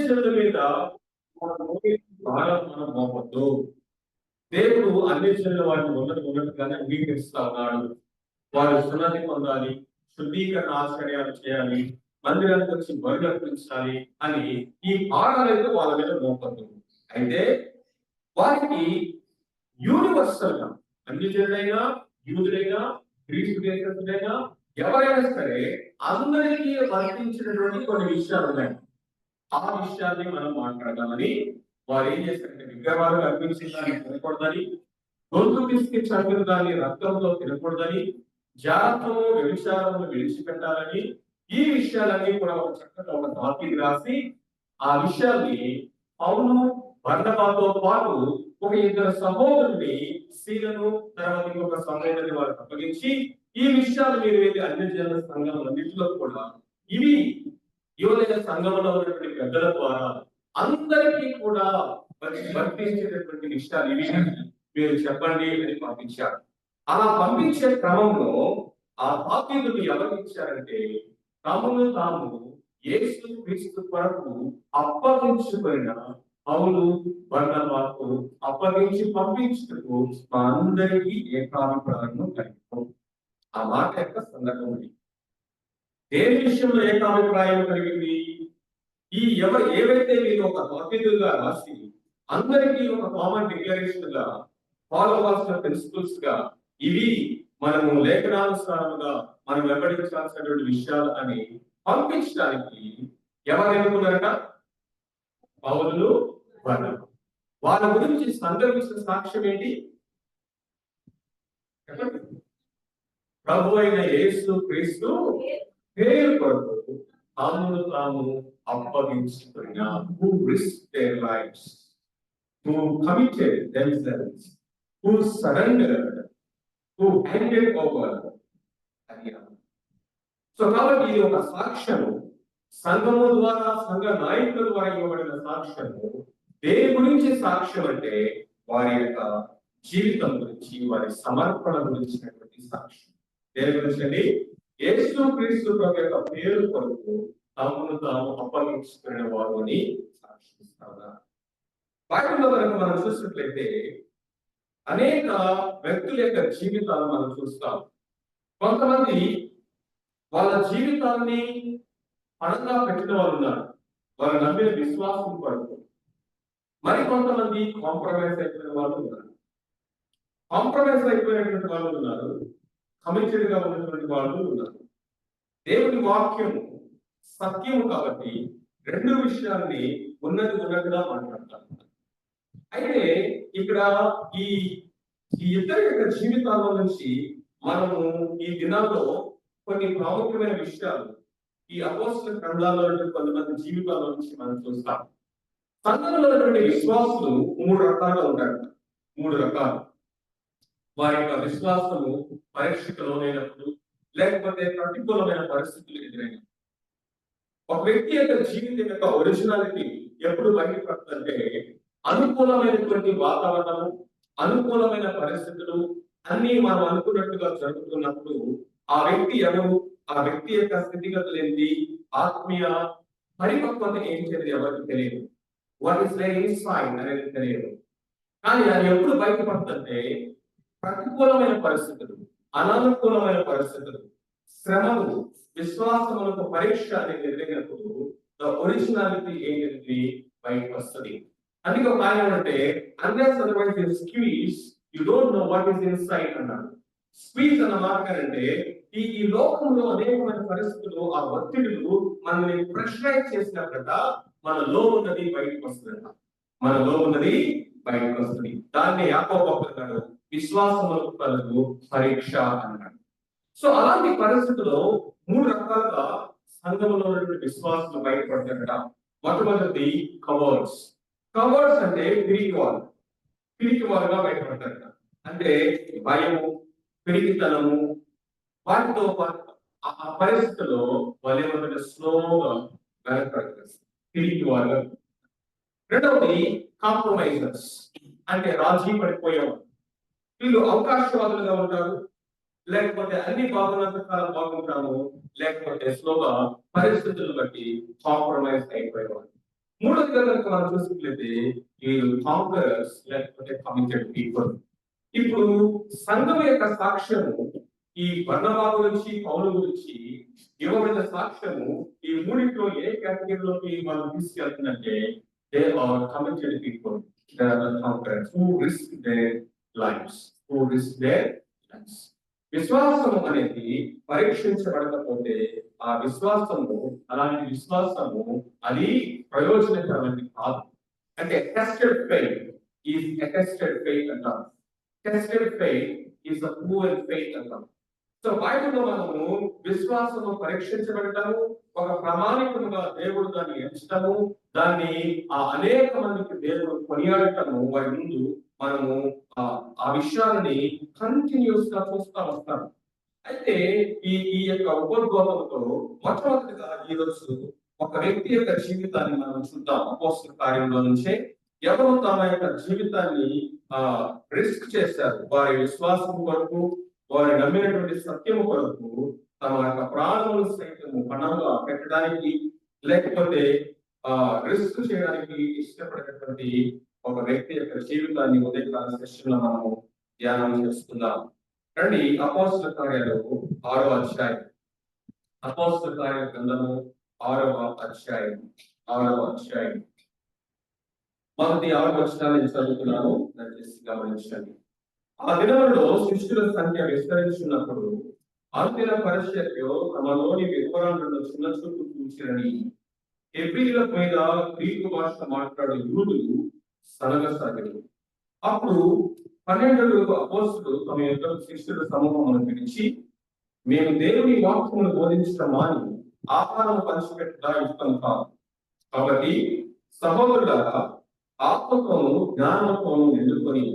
జనుల మీద మనం మోపొద్దు. దేవుడు అన్ని జనుల వారిని ఉన్నట్టుగానే అంగీకరిస్తా ఉన్నాడు. వారు సున్నతి పొందాలి, శుద్ధీకరణ ఆచర్యాలు చేయాలి, మందిరానికి వచ్చి బరులు అర్పించాలి అని ఈ భారాలైతే వాళ్ళ మీద మోపొద్దు. అయితే వారికి యూనివర్సల్ గా అన్ని జనులైనా, యూదులైనా, గ్రీసు దేశస్తులైనా, ఎవరైనా సరే అందరికీ వర్తించినటువంటి కొన్ని విషయాలు ఉన్నాయి. ఆ విషయాన్ని మనం మాట్లాడాలని వారు ఏం చేస్తారంటే, విగ్రహాలు అర్పించిన దాన్ని తినకూడదని, గొంతు పిసికి చంపిన దాన్ని రక్తంతో తినకూడదని, జాగ్రత్తము వ్యభిచారమును విడిచిపెట్టాలని, ఈ విషయాలన్నీ కూడా ఒక చక్కగా ఒక టాపిక్ రాసి ఆ విషయాల్ని పౌలు బర్నబాతో పాటు ఒక ఇద్దరు సహోదరుని సీలను తర్వాత ఇంకొక సహోదరుని వారికి అప్పగించి, ఈ విషయాలు మీరు ఏది అన్ని జనుల సంఘములన్నింటిలో కూడా ఇవి యువజన సంఘంలో ఉన్నటువంటి పెద్దల ద్వారా అందరికీ కూడా వర్తించేటటువంటి విషయాలు ఇవి మీరు చెప్పండి అని పంపించారు. అలా పంపించే క్రమంలో ఆ బాధ్యతను ఎవరికి ఇచ్చారంటే, తమను తాము యేసు క్రీస్తు కొరకు అప్పగించుకున్న పౌలు బర్నబాకు అప్పగించి పంపించుటకు మా అందరికీ ఏకాభిప్రాయం కలిగి. ఆ మాట యొక్క సందర్భం ఇది. దేని విషయంలో ఏకాభిప్రాయం కలిగింది? ఈ ఏవైతే మీరు ఒక బాధ్యతగా రాసి అందరికీ ఒక కామన్ డిక్లరేషన్ గా ఫాలో అవ్వాల్సిన ప్రిన్సిపల్స్ గా ఇవి మనము లేఖనానుసారంగా మనం వెంబడించాల్సినటువంటి విషయాలు అని పంపించడానికి ఎవరు ఎన్నుకున్నారట? పౌలు, బర్నబా. వాళ్ళ గురించి సందర్భించిన సాక్ష్యం ఏంటి? ప్రభు అయిన యేసు క్రీస్తు పేరు కొరకు తాము తాము అప్పగించుకున్న, who risked their lives, who committed themselves, who surrendered, who handed over. So కాబట్టి ఇది ఒక సాక్ష్యము, సంఘము ద్వారా, సంఘ నాయకుల ద్వారా ఇవ్వబడిన సాక్ష్యము. దేని గురించి సాక్ష్యం అంటే వారి యొక్క జీవితం గురించి, వారి సమర్పణ గురించినటువంటి సాక్ష్యం. దేని గురించి అండి? యేసు క్రీస్తు ప్రభు యొక్క పేరు కొరకు తమను తాము అప్పగించుకునే వారు అని సాక్షిస్తారు. బైబిల్లో కనుక మనం చూసినట్లయితే అనేక వ్యక్తుల యొక్క జీవితాలను మనం చూస్తాం. కొంతమంది వాళ్ళ జీవితాన్ని పణంగా పెట్టిన వాళ్ళు ఉన్నారు, వారు నమ్మిన విశ్వాసం కొరకు. మరి కొంతమంది కాంప్రమైజ్ అయిపోయిన వాళ్ళు ఉన్నారు. కాంప్రమైజ్ అయిపోయినటువంటి వాళ్ళు ఉన్నారు, కమిటెడ్ గా ఉన్నటువంటి వాళ్ళు ఉన్నారు. దేవుని వాక్యము సత్యము కాబట్టి రెండు విషయాల్ని ఉన్నట్టుగా మాట్లాడతారు. అయితే ఇక్కడ ఈ ఇద్దరి యొక్క జీవితాల నుంచి మనము ఈ దినాల్లో కొన్ని ప్రాముఖ్యమైన విషయాలు ఈ అపోస్తల గ్రంథాల్లో కొంతమంది జీవితాల నుంచి మనం చూస్తాం. సంఘంలో ఉన్నటువంటి విశ్వాసులు మూడు రకాలుగా ఉంటారు. మూడు రకాలు. వారి యొక్క విశ్వాసము పరీక్షకు లోనైనప్పుడు, లేకపోతే ప్రతికూలమైన పరిస్థితులు ఎదురైన ఒక వ్యక్తి యొక్క జీవితం యొక్క ఒరిజినాలిటీ ఎప్పుడు బయటపడుతుందంటే, అనుకూలమైనటువంటి వాతావరణము, అనుకూలమైన పరిస్థితులు అన్ని మనం అనుకున్నట్టుగా జరుగుతున్నప్పుడు ఆ వ్యక్తి ఎవరు, ఆ వ్యక్తి యొక్క స్థితిగతులు ఏంటి, ఆత్మీయ పరిపక్వత ఏంటి ఎవరికి తెలియదు. వాట్ ఇస్ దేర్ ఇన్సైడ్ అనేది తెలియదు. కానీ అది ఎప్పుడు బయటపడుతుందంటే, ప్రతికూలమైన పరిస్థితులు, అనానుకూలమైన పరిస్థితులు, శ్రమలు, విశ్వాసములకు పరీక్ష అనేది ఎదిగినప్పుడు ఒరిజినాలిటీ ఏంటి బయటకు వస్తుంది. అందుకే ఒక ఆయన అంటే, unless otherwise you squeeze you don't know what is inside అన్నాడు. స్క్వీజ్ అన్న మాట అంటే ఈ లోకంలో అనేకమైన పరిస్థితులు, ఆ ఒత్తిడులు మనల్ని ప్రెషరైజ్ చేసినప్పుడ మనలో ఉన్నది బయటకు వస్తుందట. మనలో ఉన్నది బయటకు వస్తుంది. దాన్ని యాకోబు అన్నాడు, విశ్వాసములకు కలుగు పరీక్ష అన్నాడు. సో అలాంటి పరిస్థితుల్లో మూడు రకాలుగా సంఘంలో ఉన్నటువంటి విశ్వాసాలు బయటపడతారట. మొట్టమొదటి కవర్డ్స్. కవర్డ్స్ అంటే పిరికి వారుగా బయటపడతారట. అంటే భయము, పిరికితనము, వాటితో ఆ పరిస్థితుల్లో వాళ్ళు స్లోగా బయటపడతారు, పిరికి వారుగా. రెండవది కాంప్రమైజర్స్, అంటే రాజీ పడిపోయేవారు. వీళ్ళు అవకాశవాదులుగా ఉంటారు, లేకపోతే అన్ని బాగున్నంత కాలం బాగుంటాము, లేకపోతే స్లోగా పరిస్థితులను బట్టి కాంప్రమైజ్ అయిపోయేవారు. మూడోదిగా కనుక మనం చూసినట్లయితే వీళ్ళు కాంకరర్స్ లేకపోతే కమిటెడ్ పీపుల్. ఇప్పుడు సంఘం యొక్క సాక్ష్యము ఈ బర్నబా గురించి పౌలు గురించి ఇవ్వబడిన సాక్ష్యము ఈ మూడింటిలో ఏ కేటగిరీలోకి మనం తీసుకెళ్తుందంటే they are committed people, they are the conquerors who risk their lives, who risk their lives. విశ్వాసము అనేది పరీక్షించబడకపోతే ఆ విశ్వాసము, అలాంటి విశ్వాసము అది ప్రయోజనకరమైనది కాదు. అంటే tested faith is attested faith అంటారు. Tested faith is a proven faith అంటారు. సో బైబిల్లో మనము విశ్వాసము పరీక్షించబడటము, ఒక ప్రామాణికంగా దేవుడు దాన్ని ఎంచటము, దాన్ని అనేక మందికి దేవుడు కొనియాడటము వారి ముందు మనము ఆ విషయాలని కంటిన్యూస్ గా చూస్తా వస్తాం. అయితే ఈ యొక్క ఉపోద్ఘాతంతో మొట్టమొదటిగా ఈరోజు ఒక వ్యక్తి యొక్క జీవితాన్ని మనం చూద్దాం. అపోస్తల కార్యంలో నుంచే ఎవరు తమ యొక్క జీవితాన్ని రిస్క్ చేశారు, వారి విశ్వాసం కొరకు, వారు నమ్మినటువంటి సత్యము కొరకు తమ యొక్క ప్రాణములు సైతము పణంగా పెట్టడానికి లేకపోతే రిస్క్ చేయడానికి ఇష్టపడేటువంటి ఒక వ్యక్తి యొక్క జీవితాన్ని ఉదయకాల సెషన్లో మనము ధ్యానం చేసుకుందాం. రండి, అపోస్తల కార్యాలు 6వ అధ్యాయం. అపోస్తల కార్యాల గ్రంథము 6వ అధ్యాయం. మొదటి 6 వచనాలు నేను చదువుతున్నాను, దయచేసి గమనించండి. ఆ దినములలో శిష్యుల సంఖ్య విస్తరించినప్పుడు అంతిన పరిచర్యలో తమలోని వివరాలను చిన్న చూపు చూసిరని హెబ్రీయుల మీద గ్రీకు భాష మాట్లాడే యూదులు సనగసాగారు. అప్పుడు 12 అపోస్తలులు తమ యొక్క శిష్యుల సమూహమును పిలిచి, మేము దేవుని వాక్యమును బోధించడం మాని ఆహారం పంచిపెట్టడం ఇష్టం కాదు. కాబట్టి సహోదరులారా, ఆత్మతోనూ జ్ఞానంతోనూ నిండుకొని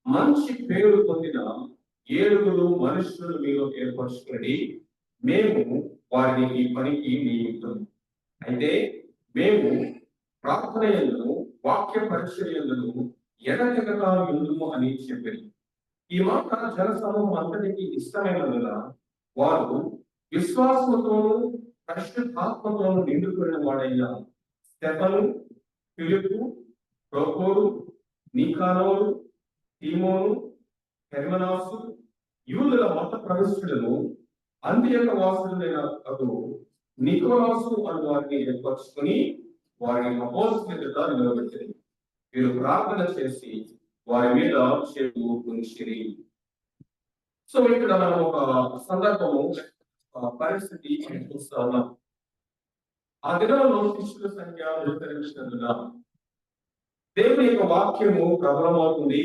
మంచి పేరు పొందిన 7 మనుషులను మీరు ఏర్పరచుకుని మేము వారిని ఈ పనికి నియమిస్తాం. అయితే మేము ప్రార్థన యందును వాక్య పరిచర్యలను ఎడతెగక ఉండుము అని చెప్పారు. ఈ మాట జన సమూహం అంతటికి ఇష్టమైనందున వారు విశ్వాసంతోనూ పరిశుద్ధాత్మతోనూ నిండుకున్న వాడైన స్టెఫను, ఫిలిప్పు, ప్రోకోరు, నీకానోరు, తీమోను, హెర్మనాసు, యూదుల మత ప్రవిష్టులను, అంత్యొక వాసులైన నికోలాసు అను వారిని ఏర్పరచుకుని వారిని అపోస్తలులుగా నిలబెట్టింది. వీరు ప్రార్థన చేసి వారి మీద చేతులు ఉంచిరి. సో ఇక్కడ మనం ఒక సందర్భము, పరిస్థితి చూస్తా ఉన్నాం. ఆ దినంలో శిష్యుల సంఖ్య విస్తరించినందున దేవుని యొక్క వాక్యము ప్రబలమవుతుంది.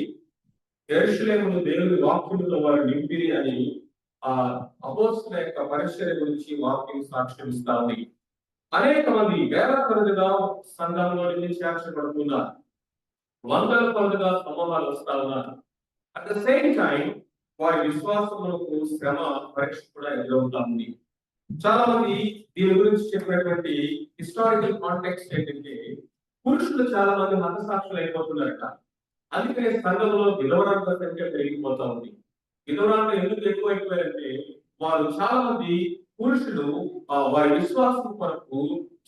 యెరూషలేమును దేవుని వాక్యముతో వారు నింపిరి అని ఆ అపోస్తలుల యొక్క పరిచర్య గురించి వాక్యం సాక్ష్యం ఇస్తా ఉంది. అనేక మంది వేల కొలదిగా సంఘంలో చేర్చబడుతున్నారు, వందల కొలదిగా సమూహాలు వస్తా ఉన్నారు. అట్ ద సేమ్ టైం వారి విశ్వాసములకు శ్రమ పరీక్ష కూడా ఎదురవుతా ఉంది. చాలా మంది దీని గురించి చెప్పినటువంటి హిస్టారికల్ కాంటెక్స్ట్ ఏంటంటే, పురుషులు చాలా మంది హతసాక్షులు అయిపోతున్నారట. అందుకనే సంఘంలో విధవరాల సంఖ్య పెరిగిపోతా ఉంది. విధవరాలు ఎందుకు ఎక్కువైపోయారంటే, వాళ్ళు చాలా మంది పురుషులు వారి విశ్వాసం కొరకు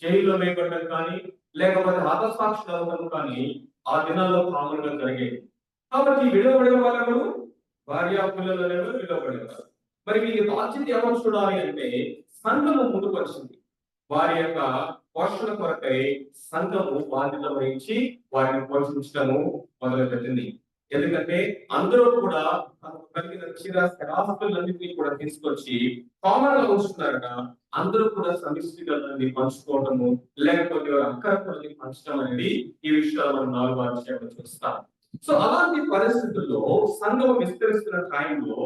జైల్లో వేయబడడం కానీ లేకపోతే హతసాక్షులు అవ్వడం కానీ ఆ దినాల్లో కామన్ గా జరిగేది. కాబట్టి విడవబడిన వాళ్ళు భార్య పిల్లలు అనేవారు విడవబడేవారు. మరి వీరి బాధ్యత ఎవరు చూడాలి అంటే, సంఘము ముందుకు వచ్చింది. వారి యొక్క పోషణ కొరకై సంఘము బాధ్యత వహించి వారిని పోషించడము మొదలుపెట్టింది. ఎందుకంటే అందరూ కూడా తమకు కలిగిన స్థిరాస్తులన్నింటినీ కూడా తీసుకొచ్చి కామన్ గా ఉంచుతున్నారట. అందరూ కూడా సమిష్టిగా దాన్ని పంచుకోవడము, లేకపోతే అక్కర కొద్ది పంచడం అనేది ఈ విషయాలు మనం 4వ అధ్యాయంలో చూస్తాం. సో అలాంటి పరిస్థితుల్లో సంఘం విస్తరిస్తున్న టైంలో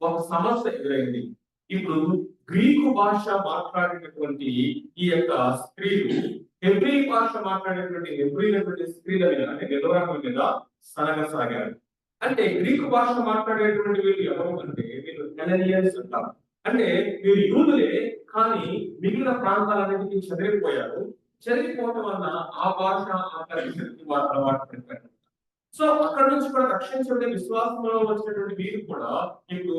ఒక సమస్య ఎదురైంది. ఇప్పుడు గ్రీకు భాష మాట్లాడేటటువంటి ఈ యొక్క స్త్రీలు హెబ్రీ భాష మాట్లాడేటువంటి హెబ్రీనటువంటి స్త్రీల మీద, అంటే విధవరాల మీద సనగసాగారు. అంటే గ్రీకు భాష మాట్లాడేటువంటి వీళ్ళు ఎవరు అంటే వీళ్ళు హెలెనియన్స్ అంటారు. అంటే వీరు యూదులే, కానీ మిగిలిన ప్రాంతాలన్నిటికీ చెదిరిపోయారు. చెదిరిపోవడం వలన ఆ భాష ఆ పరిస్థితికి వారు అలవాటు పడిపోయారు. సో అక్కడ నుంచి కూడా రక్షించబడే విశ్వాసంలో వచ్చినటువంటి వీరు కూడా ఇప్పుడు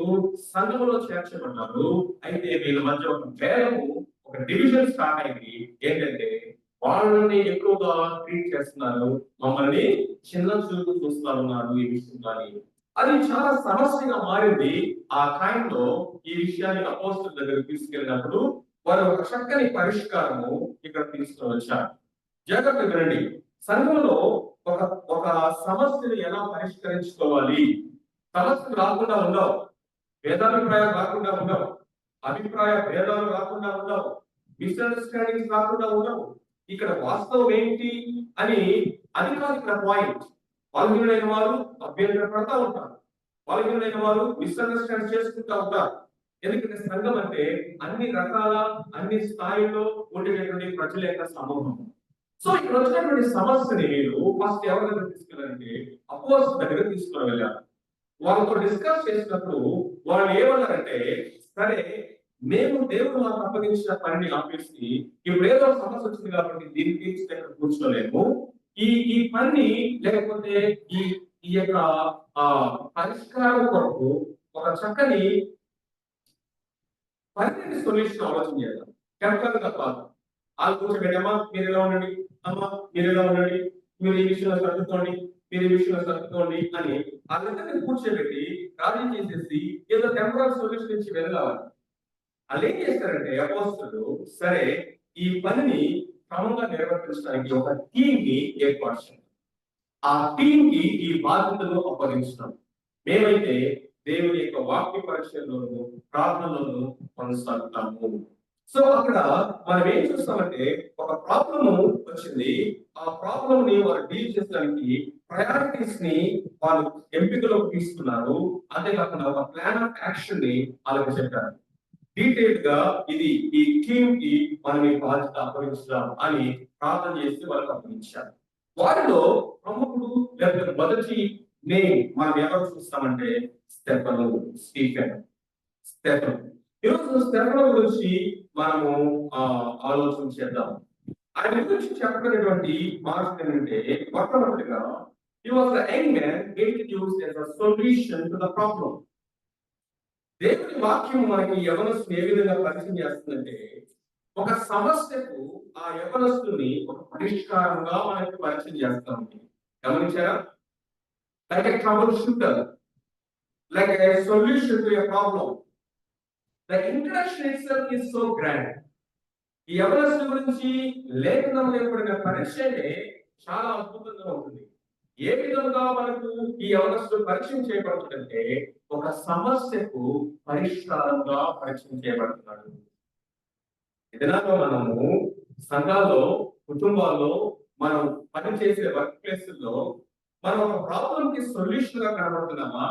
సంఘంలో చేర్చబడ్డారు. అయితే వీళ్ళ మధ్య ఒక భేదము, ఒక డివిజన్ స్టార్ట్ అయింది. ఏంటంటే వాళ్ళని ఎక్కువగా ట్రీట్ చేస్తున్నారు, మమ్మల్ని చిన్న చూపు చూస్తా ఉన్నారు ఈ విషయంలో అని. అది చాలా సమస్యగా మారింది. ఆ టైంలో ఈ విషయాన్ని అపోస్తుల దగ్గరికి తీసుకెళ్ళినప్పుడు వారు ఒక చక్కని పరిష్కారము ఇక్కడ తీసుకొని వచ్చారు. జాగ్రత్తగా వినండి. సంఘంలో ఒక ఒక సమస్యను ఎలా పరిష్కరించుకోవాలి? సమస్యలు రాకుండా ఉండవు, భేదాభిప్రాయాలు రాకుండా ఉండవు, అభిప్రాయ భేదాలు రాకుండా ఉండవు, మిస్అండర్స్టాండింగ్స్ రాకుండా ఉండవు. ఇక్కడ వాస్తవం ఏంటి అని అది కాదు ఇక్కడ పాయింట్. బలహీనులైన వారు అభ్యంతర పడతా ఉంటారు, బలహీనులైన వారు మిస్అండర్స్టాండ్ చేసుకుంటా ఉంటారు. ఎందుకంటే సంఘం అంటే అన్ని రకాల అన్ని స్థాయిలో ఉండేటటువంటి ప్రజల యొక్క సమూహం. సో ఇక్కడ వచ్చినటువంటి సమస్యని మీరు ఫస్ట్ ఎవరి దగ్గర తీసుకెళ్ళాలంటే అపోస్తలుల దగ్గర తీసుకుని వెళ్ళారు. వాళ్ళతో డిస్కస్ చేసినప్పుడు వాళ్ళు ఏమన్నారంటే, సరే మేము దేవుడు మాకు అప్పగించిన పనిని ఆపేసి ఇప్పుడు ఏదో సమస్య వచ్చింది కాబట్టి దీన్ని తీర్చి దగ్గర కూర్చోలేము, ఈ ఈ పని లేకపోతే ఈ ఈ యొక్క పరిష్కారం కొరకు ఒక చక్కని పర్మనెంట్ సొల్యూషన్ ఆలోచన చేద్దాం. టెంపరీ తప్ప వాళ్ళు కూర్చోబెట్టమ్మా మీరు ఎలా ఉండండి, అమ్మా మీరు ఎలా ఉండండి, మీరు ఈ విషయంలో సర్దుకోండి, మీరు ఈ విషయంలో సర్దుకోండి అని వాళ్ళందరినీ కూర్చోబెట్టి రాజీ చేసేసి ఏదో టెంపరీ సొల్యూషన్ నుంచి వెళ్ళాలి. వాళ్ళు ఏం చేస్తారంటే అపోస్తలులు, సరే ఈ పనిని క్రమంగా నిర్వర్తించడానికి ఒక టీమ్ ని ఏర్పాటు చేయాలి. ఆ టీం కి ఈ బాధ్యతలు అప్పగించడం. మేమైతే దేవుని యొక్క వాక్య పరిచయంలోను ప్రార్థనలోను కొనసాగుతాము. సో అక్కడ మనం ఏం చూస్తామంటే ఒక ప్రాబ్లమ్ వచ్చింది, ఆ ప్రాబ్లమ్ ని వారు డీల్ చేయడానికి ప్రయారిటీస్ ని వాళ్ళు ఎంపికలోకి తీసుకున్నారు. అంతేకాకుండా ఒక ప్లాన్ ఆఫ్ యాక్షన్ ని వాళ్ళకి చెప్పారు. డీటెయిల్ గా ఇది ఈ టీం కి మనం ఈ బాధ్యత అప్పగించాం అని ప్రార్థన చేసి వాళ్ళకి అప్పగించారు. వారిలో ప్రముఖుడు లేకపోతే మొదటి నేమ్ మనం ఎవరు చూస్తామంటే స్టెఫను, స్టెఫను. ఈరోజు స్టెఫను గురించి మనము ఆలోచన చేద్దాం. ఆయన గురించి చెప్పబడినటువంటి మాట ఏంటంటే, మొట్టమొదటిగా he was a young man introduced as a solution to the problem. దేవుని వాక్యం మనకి యవనస్తుని ఏ విధంగా పరిచయం చేస్తుందంటే, ఒక సమస్యకు ఆ యవనస్తుని ఒక పరిష్కారంగా మనకి పరిచయం చేస్తా ఉంది. గమనించారా? Like a trouble shooter, like a solution to a problem. The introduction itself is so grand. ఈ యవనస్తుని గురించి లేఖనంలో ఏర్పడిన పరిచయమే చాలా అద్భుతంగా ఉంటుంది. ఏ విధంగా మనకు ఈ యవనస్తుడు పరిచయం చేయబడుతుందంటే, ఒక సమస్యకు పరిష్కారంగా పరిచయం చేయబడుతున్నాడు. ఇదిలాగా మనము సంఘాల్లో, కుటుంబాల్లో, మనం పనిచేసే వర్క్ ప్లేసుల్లో మనం ఒక ప్రాబ్లం కి సొల్యూషన్ గా కనబడుతున్నామా,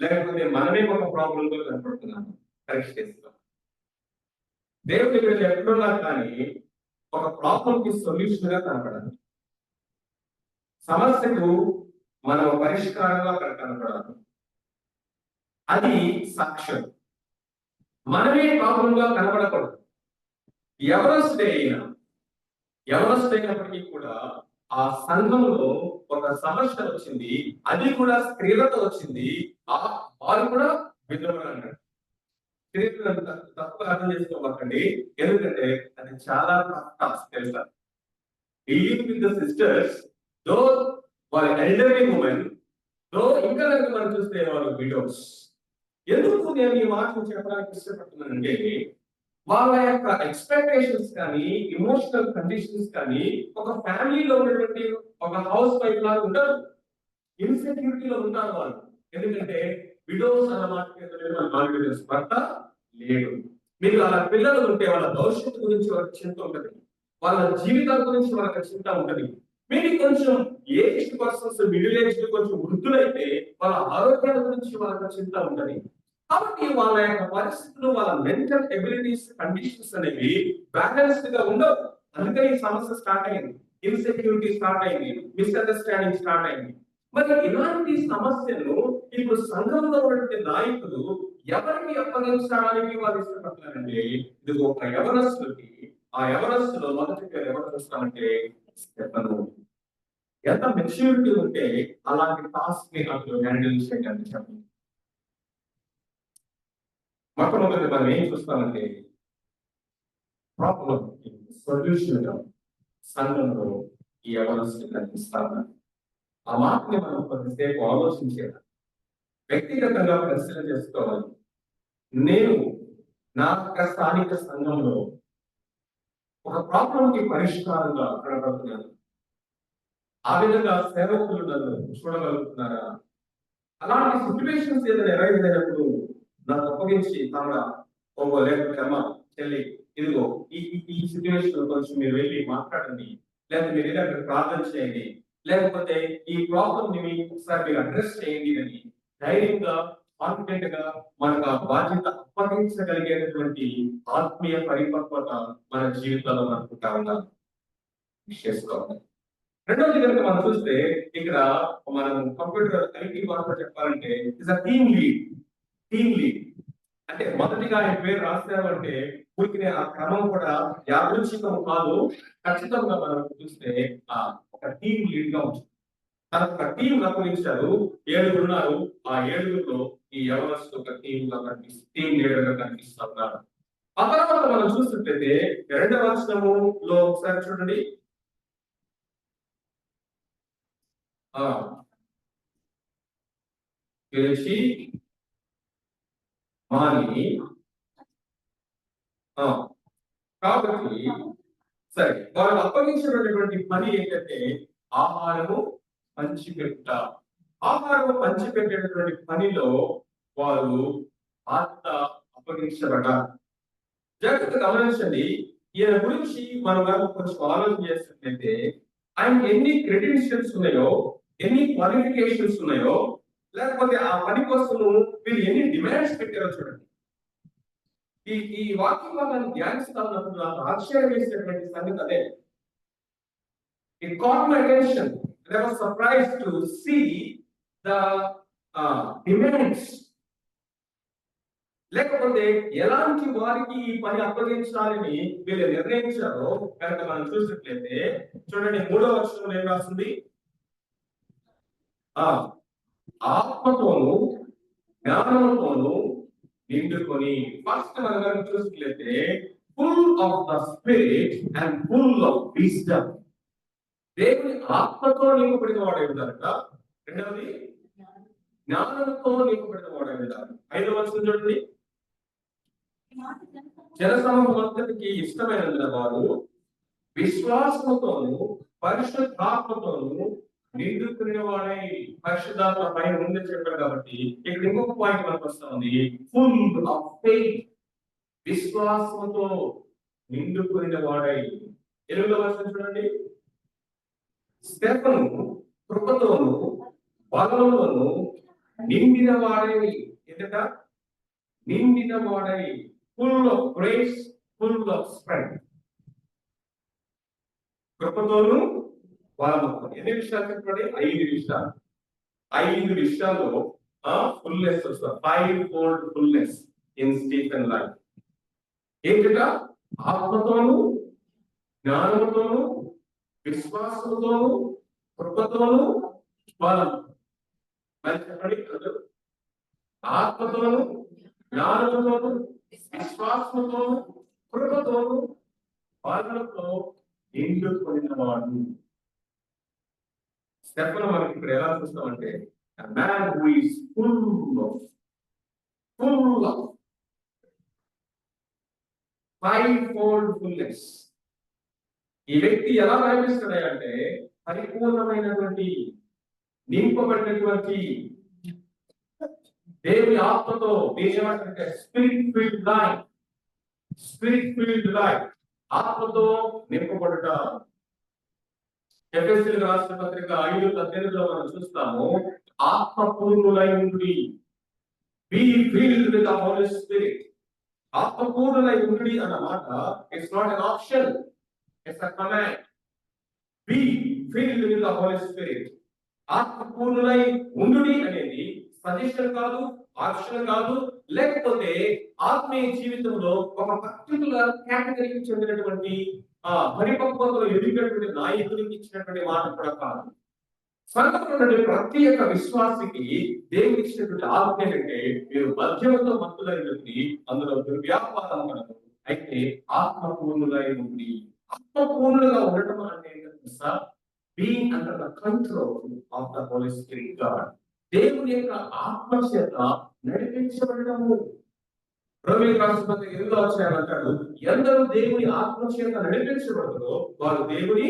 లేకపోతే మనమే ఒక ప్రాబ్లం గా కనబడుతున్నామా పరీక్ష చేస్తాం. దేవుడి దగ్గర ఎక్కడున్నా కానీ ఒక ప్రాబ్లం కి సొల్యూషన్ గా కనపడాలి, సమస్యకు మనం పరిష్కారంగా కనపడాలి. అది సాక్ష్యం. మనమే ప్రాబ్లం గా కనబడకూడదు. ఎవరొస్తైనప్పటికీ కూడా ఆ సంఘంలో ఒక సమస్య వచ్చింది, అది కూడా స్త్రీలతో వచ్చింది. వారు కూడా విధవలు అన్నాడు. స్త్రీలను తప్పుగా అర్థం చేసుకోవాలండి, ఎందుకంటే అది చాలా టాస్క్ తెలుసా. డీలింగ్ విత్ ద సిస్టర్స్, దో వాళ్ళ ఎల్డర్లీ ఉమెన్, దో ఇంకా మనం చూస్తే వాళ్ళు విడోస్. ఎందుకు నేను ఈ మాటను చెప్పడానికి ఇష్టపడుతున్నానంటే, వాళ్ళ యొక్క ఎక్స్పెక్టేషన్స్ కానీ, ఎమోషనల్ కండిషన్స్ కానీ ఒక ఫ్యామిలీలో ఉన్నటువంటి ఒక హౌస్ వైఫ్ లాగా ఉండదు. ఇన్సెక్యూరిటీలో ఉంటారు వాళ్ళు. ఎందుకంటే విడోస్ అన్న మాట భర్త లేడు. మీకు అలా పిల్లలు ఉంటే వాళ్ళ భవిష్యత్తు గురించి వాళ్ళకి చింత ఉంటది, వాళ్ళ జీవితాల గురించి వాళ్ళకి చింత ఉంటది. మీరు కొంచెం ఏజ్డ్ పర్సన్స్, మిడిల్ ఏజ్ కొంచెం వృద్ధులైతే వాళ్ళ ఆరోగ్యాల గురించి వాళ్ళకి చింత ఉంటది. కాబట్టి వాళ్ళ యొక్క పరిస్థితులు, వాళ్ళ మెంటల్ ఎబిలిటీస్, కండిషన్స్ అనేవి బ్యాలెన్స్డ్ గా ఉండవు. అందుకే ఈ సమస్య స్టార్ట్ అయింది, ఇన్సెక్యూరిటీ స్టార్ట్ అయింది, మిస్అండర్స్టాండింగ్ స్టార్ట్ అయింది. మరి ఇలాంటి సమస్యలు ఇప్పుడు సంఘంలో ఉన్నటువంటి నాయకులు ఎవరికి అప్పగించడానికి వాళ్ళు ఇష్టపడతారంటే, ఇది ఒక యవనస్తుడికి. ఆ యవనస్తులో మొదటి పేరు ఎవరు చూస్తామంటే స్టెఫను. ఎంత మెచ్యూరిటీ ఉంటే అలాంటి టాస్క్ ని అతను హ్యాండిల్ చేయడానికి చెప్పండి. మొట్టమొదటి మనం ఏం చూస్తామంటే ప్రాబ్లం సొల్యూషన్. సంఘంలో ఈ యవనస్తులు కనిపిస్తారా? ఆ మాటని మనం కొద్దిసేపు ఆలోచించాలి, వ్యక్తిగతంగా పరిశీలన చేసుకోవాలి. నేను నా యొక్క స్థానిక సంఘంలో ఒక ప్రాబ్లంకి పరిష్కారంగా కనబడుతున్నాను. ఆ విధంగా సేవకులు నన్ను చూడగలుగుతున్నారా? అలాంటి సిచ్యువేషన్స్ ఏదైనా ఎరైజ్ అయినప్పుడు నాకు అప్పగించి తమడా లేకపోతే అమ్మ చెల్లి ఇదిగో ఈ ఈ సిచ్యువేషన్ కొంచెం మీరు వెళ్ళి మాట్లాడండి, లేకపోతే మీరు వెళ్ళి అక్కడ ప్రార్థన చేయండి, లేకపోతే ఈ ప్రాబ్లం ని ఒకసారి మీరు అడ్రస్ చేయండి అని ధైర్యంగా కాన్ఫిడెంట్ గా మనకు ఆ బాధ్యత అప్పగించగలిగేటటువంటి ఆత్మీయ పరిపక్వత మన జీవితంలో మనకుంటా ఉండాలి. చేసుకోవాలి. రెండవది కనుక మనం చూస్తే ఇక్కడ మనం కంప్యూటర్ ఐటీ భాషలో చెప్పాలంటే is a team lead. Team lead అంటే మొదటిగా ఆయన పేరు రాశారంటే ఊరికి ఆ క్రమం కూడా యాదృచ్ఛికం కాదు, ఖచ్చితంగా మనం చూస్తే ఆ ఒక టీమ్ లీడ్ గా ఉంటుంది. తనకు ఒక టీం అప్పగించారు, 7 ఉన్నారు. ఆ 7లో ఈ యవనస్తు ఒక టీమ్ లీడర్ గా కనిపిస్తా ఉన్నారు. ఆ తర్వాత మనం చూసినట్లయితే 2వ వచనములో ఒకసారి చూడండి. పిలిచి మాని కాబట్టి సరే, వాళ్ళు అప్పగించినటువంటి పని ఏంటంటే ఆహారము పంచిపెట్ట. ఆహారము పంచిపెట్టేటటువంటి పనిలో వాళ్ళు బాధ్యత అప్పగించబడ్డారు. జాగ్రత్త గమనించండి, ఈయన గురించి మనం కొంచెం ఆలోచన చేసినట్లయితే ఆయనకి ఎన్ని క్రెడెన్షియల్స్ ఉన్నాయో, ఎన్ని క్వాలిఫికేషన్స్ ఉన్నాయో, లేకపోతే ఆ పని కోసం వీళ్ళు ఎన్ని డిమాండ్స్ పెట్టారో చూడండి. ఈ వాక్య భాగాన్ని ధ్యానిస్తా ఉన్నప్పుడు నాకు ఆశ్చర్యం వేసినటువంటి సంగతి అదే. It caught my attention and I was surprised to see the demands. లేకపోతే ఎలాంటి వారికి ఈ పని అప్పగించాలని వీళ్ళు నిర్ణయించారో కనుక మనం చూసినట్లయితే చూడండి, 3వ వచనంలో ఏం రాస్తుంది? ఆత్మతోను జ్ఞానంతోను నిండుకొని. ఫస్ట్ మనం చూసినట్లయితే full of the spirit and full of wisdom. దేవుని ఆత్మతో నింపబడిన వాడే ఉంటారట. రెండవది జ్ఞానంతో నింపబడిన వాడే ఉంటారు. 5వ వచనం చూడండి, జనసమూహం అంతటికి ఇష్టమైన వారు విశ్వాసముతోను పరిశుద్ధాత్మతోను నిండుకునే వాడై. పరిశుద్ధాత్మ పైన ముందే చెప్పారు కాబట్టి ఇక్కడ ఇంకొక పాయింట్ మనకు వస్తుంది, ఫుల్ ఆఫ్ ఫెయిత్. విశ్వాసంతో నిండుకునే వాడై. 8వ వచనం చూడండి, స్టెఫను కృపతోను బలముతోను నిండిన వాడై. ఏంటట? నిండిన వాడై. Full of grace, full of strength. కృపతోను బలముతో. ఎన్ని విషయాలు చెప్పండి? 5 విషయాలు. 5 విషయాల్లో ఫుల్నెస్ వస్తుంది. 5-fold fullness in Stephen life. ఏంటట? ఆత్మతోను జ్ఞానంతోను విశ్వాసంతోను కృపతోను బలం. మరి చెప్పండి అందరూ. ఆత్మతోను జ్ఞానంతోను విశ్వాసంతోను కృపతోను బలంతో నిండుకొనినవాడు. స్టెఫను మనకి ఇప్పుడు ఎలా చూస్తామంటే a man who is full of 5-fold fullness. ఈ వ్యక్తి ఎలా కనిపిస్తున్నాయంటే పరిపూర్ణమైనటువంటి నింపబడినటువంటి దేవుని ఆత్మతో ఏమంటే spirit field life. Spirit field life, ఆత్మతో నింపబడుట. ఎఫెసీయులకు రాసిన పత్రిక 5:18లో మనం చూస్తాము, ఆత్మపూర్ణులై ఉండి. Be filled with the Holy Spirit. ఆత్మపూర్ణులై ఉండి అన్నమాట it's not an option, it's a command. Be filled with the Holy Spirit. ఆత్మపూర్ణులై ఉండుడి అనేది సజెషన్ కాదు, ఆప్షన్ కాదు, లేకపోతే ఆత్మీయ జీవితంలో ఒక పర్టికులర్ కేటగిరీకి చెందినటువంటి పరిపక్వతలో ఎదిగినటువంటి నాయకుడికి ఇచ్చినటువంటి మాట కూడా కాదు. సంఘంలో ప్రతి ఒక్క విశ్వాసికి దేవుడికి ఇచ్చినటువంటి ఆజ్ఞ ఏంటంటే మీరు మద్యముతో మత్తులైనటువంటి అందులో దుర్వ్యాపారం కలదు, అయితే ఆత్మపూర్ణులై ఉండి. ఆత్మపూర్ణులుగా ఉండటం అంటే being under the control of the Holy Spirit God. దేవుని యొక్క ఆత్మ చేత నడిపించబడటము. రోమిలకు రాసిన పత్రిక 8వ అధ్యాయం అంటాడు, ఎందరూ దేవుని ఆత్మ చేత నడిపించబడతారో వారు దేవుని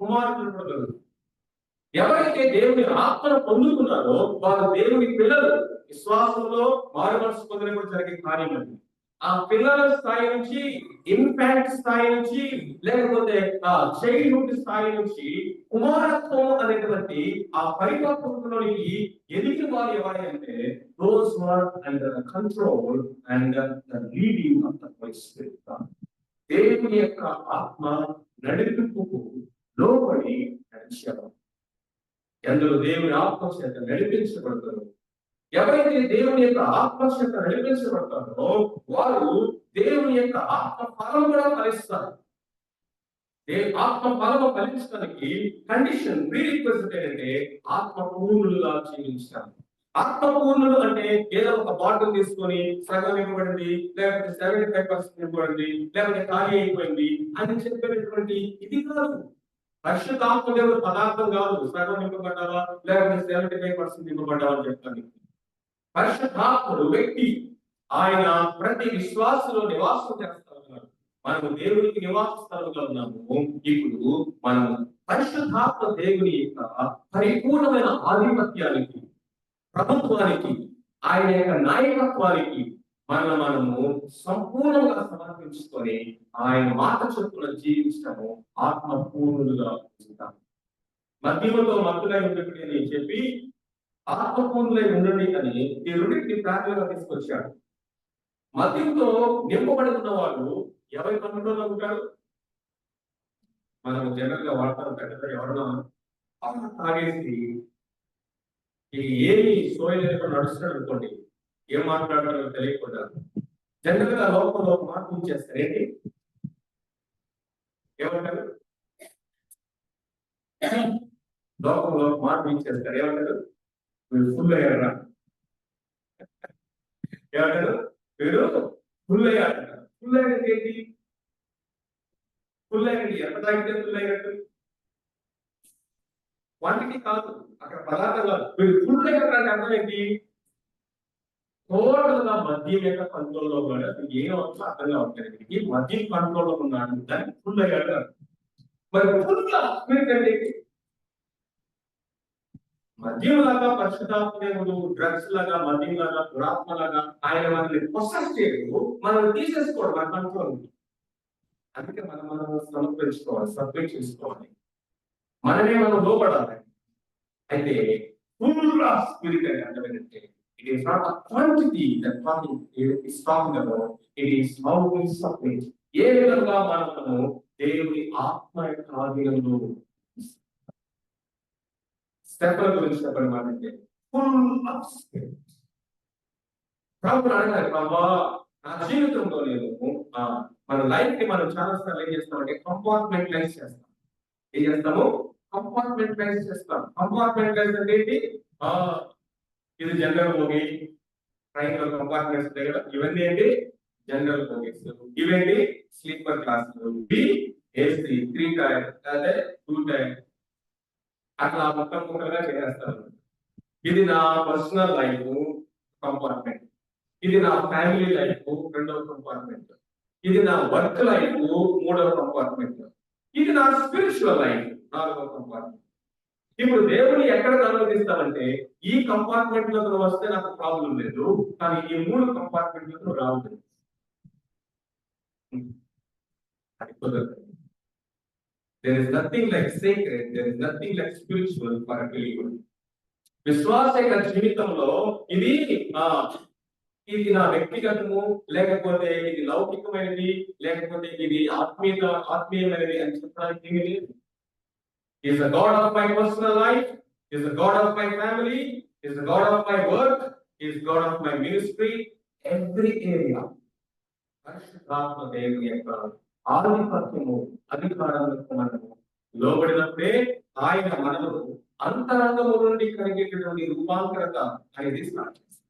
కుమారులు. ఎవరైతే దేవుని ఆత్మను పొందుతున్నారో వారు దేవుని పిల్లలు. విశ్వాసంలో మారు మనసు పొందినప్పుడు జరిగే కార్యం అది. ఆ పిల్లల స్థాయి నుంచి, ఇన్ఫాంట్ స్థాయి నుంచి, లేకపోతే ఆ చైల్డ్హుడ్ స్థాయి నుంచి కుమారత్వం అనేటువంటి ఆ పరిపక్వతలోనికి ఎదిగిన వారు ఎవరంటే those who are under the control and the leading of the Holy Spirit. దేవుని యొక్క ఆత్మ నడిపింపుకు లోబడి నడిచేవారు. ఎందరూ దేవుని ఆత్మ చేత నడిపించబడతారు. ఎవరైతే దేవుని యొక్క ఆత్మ చేత నడిపించబడతారో వారు దేవుని యొక్క ఆత్మ ఫలం కూడా ఫలిస్తారు. ఆత్మ ఫలము ఫలించడానికి కండిషన్ ప్రీరిక్వెస్ట్ ఏంటంటే ఆత్మ పూర్ణులుగా జీవించాలి. ఆత్మపూర్ణులు అంటే ఏదో ఒక బాటిల్ తీసుకొని సగం ఇవ్వబడింది, లేకపోతే 75% ఇవ్వబడింది, లేకపోతే ఖాళీ అయిపోయింది అని చెప్పేటటువంటి ఇది కాదు. పరిశుద్ధాత్మ దేవుడు పదార్థం కాదు, సగం ఇవ్వబడ్డావా లేకపోతే 75% ఇవ్వబడ్డావా అని చెప్తాను. పరిశుద్ధాత్ముడు వ్యక్తి, ఆయన ప్రతి విశ్వాసంలో నివాసం చేస్తా ఉన్నారు. మనము దేవునికి నివాస స్థలంగా ఉన్నాము. ఇప్పుడు మనము పరిశుద్ధాత్మ దేవుని యొక్క పరిపూర్ణమైన ఆధిపత్యానికి, ప్రభుత్వానికి, ఆయన యొక్క నాయకత్వానికి మనము సంపూర్ణంగా సమర్పించుకొని ఆయన మాట చొప్పున జీవించడము ఆత్మపూర్ణులుగా ఉంటాం. మద్యముతో మత్తులై ఉండేది అని చెప్పి ఆత్మపూర్ణులై ఉండండి అని ఈ రెండింటిని ప్రార్థనగా తీసుకొచ్చాడు. మద్యంతో నింపబడి ఉన్న వాళ్ళు ఎవరి కంట్రోల్లో ఉంటారు? మనము జనరల్ గా వాడతాం కదా, ఎవరన్నా తాగేసి ఇది ఏమి సోయలేకుండా నడుస్తున్నాడు అనుకోండి, ఏం మాట్లాడాలో తెలియకుండా జనరల్ గా లోపల మార్పు చేస్తారు. ఏంటి ఏమంటారు? లోకంలో మార్పు ఇచ్చేస్తారు. ఏమంటారు? మీరు ఫుల్ అయ్యారా? ఏమంటారు? మీరు ఫుల్ అయ్యారంట. ఫుల్ అయ్యేది ఏంటి? ఫుల్ అయ్యేది ఎంత తాగితే ఫుల్ అయినట్టు? వాటికి కాదు, అక్కడ పదార్థం కాదు. మీరు ఫుల్ అయ్యారంటే అర్థం ఏంటి? టోటల్ గా మద్యం యొక్క కంట్రోల్లో ఉన్నాడు. అసలు ఏం అవుతుందో అర్థం కావట్లేదు. ఈ మద్యం కంట్రోల్లో ఉన్నాడు, దాన్ని ఫుల్ అయ్యాడు. మరి ఫుల్ గా స్పిరిట్ అంటే మద్యం లాగా పరిశుద్ధాత్మదేవుడు డ్రగ్స్ లాగా, మద్యం లాగా, దురాత్మ లాగా ఆయన మనల్ని ప్రొసెస్ చేయడు, మనం తీసేసుకోవడం మన కంట్రోల్. అందుకే మనం సమర్పించుకోవాలి, సబ్మిట్ చేసుకోవాలి, మనమే మనం లోపడాలి. అయితే ఫుల్ ఆఫ్ స్పిరిట్ అంటే అర్థం ఏంటంటే it is not a quantity that is talking about, it is how we submit. ఏ విధంగా మనము దేవుని ఆత్మ యొక్క ఆధీనంలో స్టెప్ల గురించి చెప్పడమంటే ఫుల్ ఆఫ్ స్పిరిట్. ప్రభువు అడగాలి, ప్రభా నా జీవితంలో నేను మన లైఫ్ ని మనం చాలా సార్లు ఏం చేస్తామంటే కంపార్ట్మెంటలైజ్ చేస్తాం. ఏం చేస్తాము? కంపార్ట్మెంటలైజ్ చేస్తాం. కంపార్ట్మెంటలైజ్ అంటే ఏంటి? ఇది జనరల్ బోగి, ట్రైన్ లో కంపార్ట్మెంట్స్ ఉంటాయి కదా, ఇవన్నీ ఏంటి? General bogies. ఇవేంటి? స్లీపర్ క్లాసులు. బి ఏసీ 3 టైర్ అదే 2 టైర్ అట్లా మొత్తం ముక్కలుగా చేసేస్తారు. ఇది నా పర్సనల్ లైఫ్ కంపార్ట్మెంట్, ఇది నా ఫ్యామిలీ లైఫ్ రెండవ కంపార్ట్మెంట్, ఇది నా వర్క్ లైఫ్ మూడవ కంపార్ట్మెంట్, ఇది నా స్పిరిచువల్ లైఫ్ నాలుగవ కంపార్ట్మెంట్. ఇప్పుడు దేవుని ఎక్కడ అనుమతిస్తామంటే ఈ కంపార్ట్మెంట్ లో వస్తే నాకు ప్రాబ్లం లేదు, కానీ ఈ 3 కంపార్ట్మెంట్లకు రావట్లేదు. There is nothing like sacred, there is nothing like spiritual for a believer. విశ్వాస జీవితంలో ఇది నా వ్యక్తిగతము, లేకపోతే ఇది లౌకికమైనది, లేకపోతే ఇది ఆత్మీయమైనది అని చెప్పడానికి ఏమీ లేదు. He is the God of my personal life, He is the God of my family, He is the God of my work, He is God of my ministry, every area. పరిశుద్ధాత్మ దేవుని యొక్క ఆధిపత్యము, అధికారాలకు మనము లోబడినప్పుడే ఆయన మనము అంతరంగము నుండి కలిగేటటువంటి రూపాంతరత అనేది స్టార్ట్ చేస్తాం.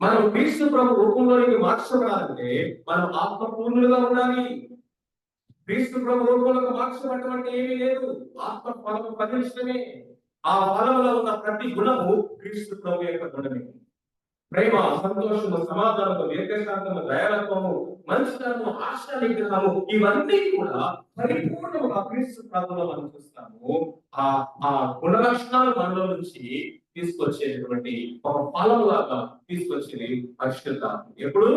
మనం క్రీస్తు ప్రభు రూపంలోనికి మార్చబడాలంటే మనం ఆత్మపూర్ణులుగా ఉండాలి. క్రీస్తు ప్రభు రూపంలోకి మార్చబడటం అంటే ఏమీ లేదు, ఆత్మ ఫలము ఫలించడమే. ఆ ఫలంలో ఉన్న ప్రతి గుణము క్రీస్తు ప్రభు యొక్క గుణమే. ప్రేమ, సంతోషము, సమాధానము, దీర్ఘశాంతము, దయాలత్వము, మంచితనము, ఆశా నిగ్రహము, ఇవన్నీ కూడా పరిపూర్ణముగా క్రీస్తు ప్రభువులో మనం చూస్తాము. ఆ ఆ గుణ లక్షణాలు మనలో నుంచి తీసుకొచ్చేటటువంటి ఒక ఫలం లాగా తీసుకొచ్చేది పరిశుద్ధ. ఎప్పుడు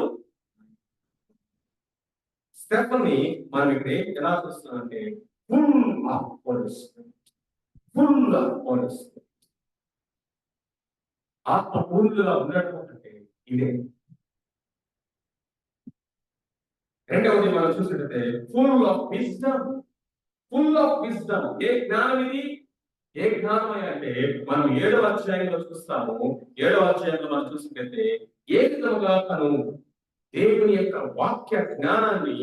స్టెఫ్ని మనం ఇక్కడ ఎలా చూస్తున్నామంటే full of Holy Spirit, full of Holy Spirit. ఆత్మ పూర్తిగా ఉండటం అంటే ఇదే. రెండవది మనం చూసినట్లయితే full of wisdom, full of wisdom. ఏ జ్ఞానం ఇది? ఏ జ్ఞానం అంటే మనం 7వ అధ్యాయంలో చూస్తాము. 7వ అధ్యాయంలో మనం చూసినట్లయితే ఏ విధముగా తను దేవుని యొక్క వాక్య జ్ఞానాన్ని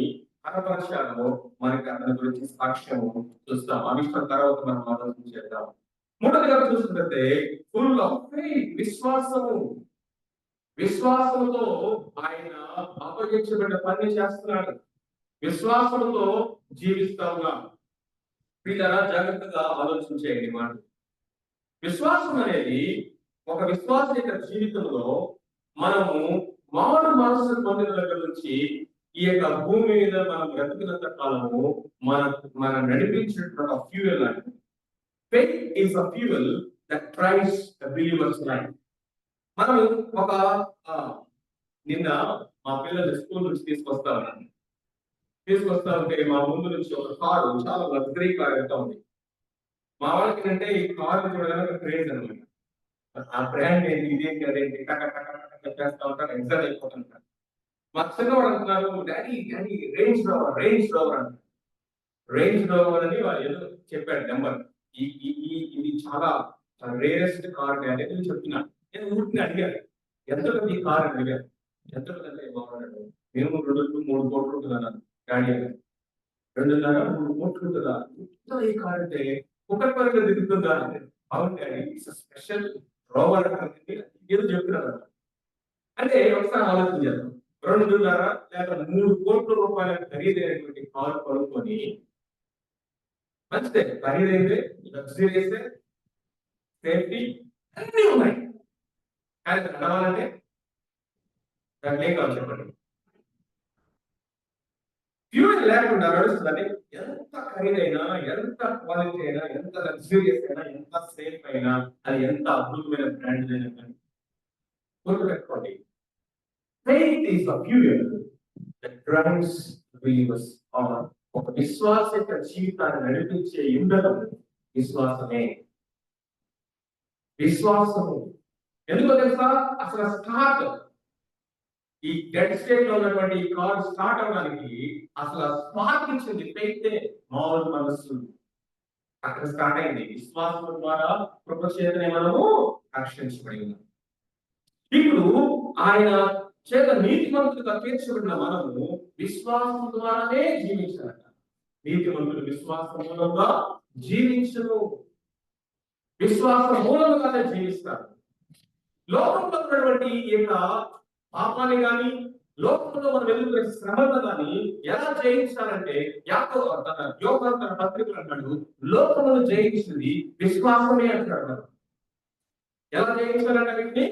కనపరచాలో మనకి అతని గురించి సాక్ష్యము చూస్తాం. ఆ విషయం తర్వాత మనం ఆలోచన చేద్దాం. మూడవదిగా చూసినట్లయితే ఫుల్ ఆఫ్ ఫెయిత్, విశ్వాసము. విశ్వాసంతో ఆయన అప్పగించబడిన పని చేస్తున్నాడు. విశ్వాసంతో జీవిస్తాముగా. వీళ్ళరా జాగ్రత్తగా ఆలోచించేయండి మాట. విశ్వాసం అనేది ఒక విశ్వాస యొక్క జీవితంలో మనము మారు మనసు పొందిన దగ్గర నుంచి ఈ యొక్క భూమి మీద మనం బ్రతికినంత కాలము మన నడిపించినటువంటి ఒక ఫ్యూయల్ అంటే faith is a fuel that drives the believers life. మనం ఒక నిన్న మా పిల్లలు స్కూల్ నుంచి తీసుకొస్తా ఉంటే మా ముందు నుంచి ఒక కారు, చాలా లగ్జరీ కార్ వెళ్తా ఉంది. మా వాళ్ళకి ఏంటంటే ఈ కార్ చూడడానికి క్రేజ్ అనమాట. ఆ బ్రాండ్ ఏంటి, ఇదేంటి, అదేంటి చేస్తా ఉంటారు, ఎగ్జామ్ అయిపోతుంటారు. మా చిన్నవాడు అంటున్నారు, daddy daddy range rover, range rover అంటారు. రేంజ్ రోవర్ అని వాళ్ళు ఏదో చెప్పాడు నెంబర్. ఇది చాలా రేరెస్ట్ కార్ డాడీ అని చెప్తున్నాను. నేను ఊరికి అడిగాను, ఎంత ఈ కార్ అని అడిగాను. ఎంత అంటే బాగున్నాడు, మేము 2-3 కోట్లు ఉంటుంది అన్నాను. డాడీ 2.5-3 కోట్లు ఉంటుందా? ఎంత ఈ కార్ అంటే కుక్కపల్లిలో దిగుతుందా? అవును డాడీ, ఇట్స్ స్పెషల్ రోవర్ ఏదో చెప్తున్నాను. అంటే ఒకసారి ఆలోచన చేద్దాం. 2.5 లేక 3 కోట్ల రూపాయల ఖరీదైనటువంటి కారు కొనుక్కొని, మంచిదే, ఖరీదైతే, లగ్జరీసే, సేఫ్టీ అన్నీ ఉన్నాయి. కానీ నడవాలంటే దానికి ఏం కావాలి చెప్పండి? ఫ్యూయల్ లేకుండా నడుస్తుందంటే ఎంత ఖరీదైనా, ఎంత క్వాలిటీ అయినా, ఎంత లగ్జూరియస్ అయినా, ఎంత సేఫ్ అయినా, అది ఎంత అద్భుతమైన బ్రాండ్ అయినా కానీ గుర్తుపెట్టుకోండి. Faith is a fuel that drives believers on. ఒక విశ్వాస యొక్క జీవితాన్ని నడిపించే ఇంధనం విశ్వాసమే. విశ్వాసము ఎందుకో తెలుసా? అసలు స్టార్ట్ ఈ డెడ్ స్టేట్ లో ఉన్నటువంటి ఈ కార్ స్టార్ట్ అవడానికి అసలు స్పార్క్ ఇచ్చింది ఫెయితే. మామూలు మనస్సు అక్కడ స్టార్ట్ అయింది. విశ్వాసం ద్వారా కృప చేతనే మనము రక్షించబడి ఉన్నాం. ఇప్పుడు ఆయన చేత నీతిమంతులుగా తీర్చబడిన మనము విశ్వాసం ద్వారానే జీవించాలట. నీతిమంతులు విశ్వాసం మూలంగా జీవించను, విశ్వాస మూలంగానే జీవిస్తారు. లోకంలో ఉన్నటువంటి ఈ యొక్క పాపాన్ని కానీ, లోకంలో మనం ఎదుర్కొనే శ్రమను కానీ ఎలా జయించాలంటే యోహాను తన పత్రికలు అంటాడు, లోకమును జయించింది విశ్వాసమే అంటాడు. ఎలా జయించాలంటే వీటిని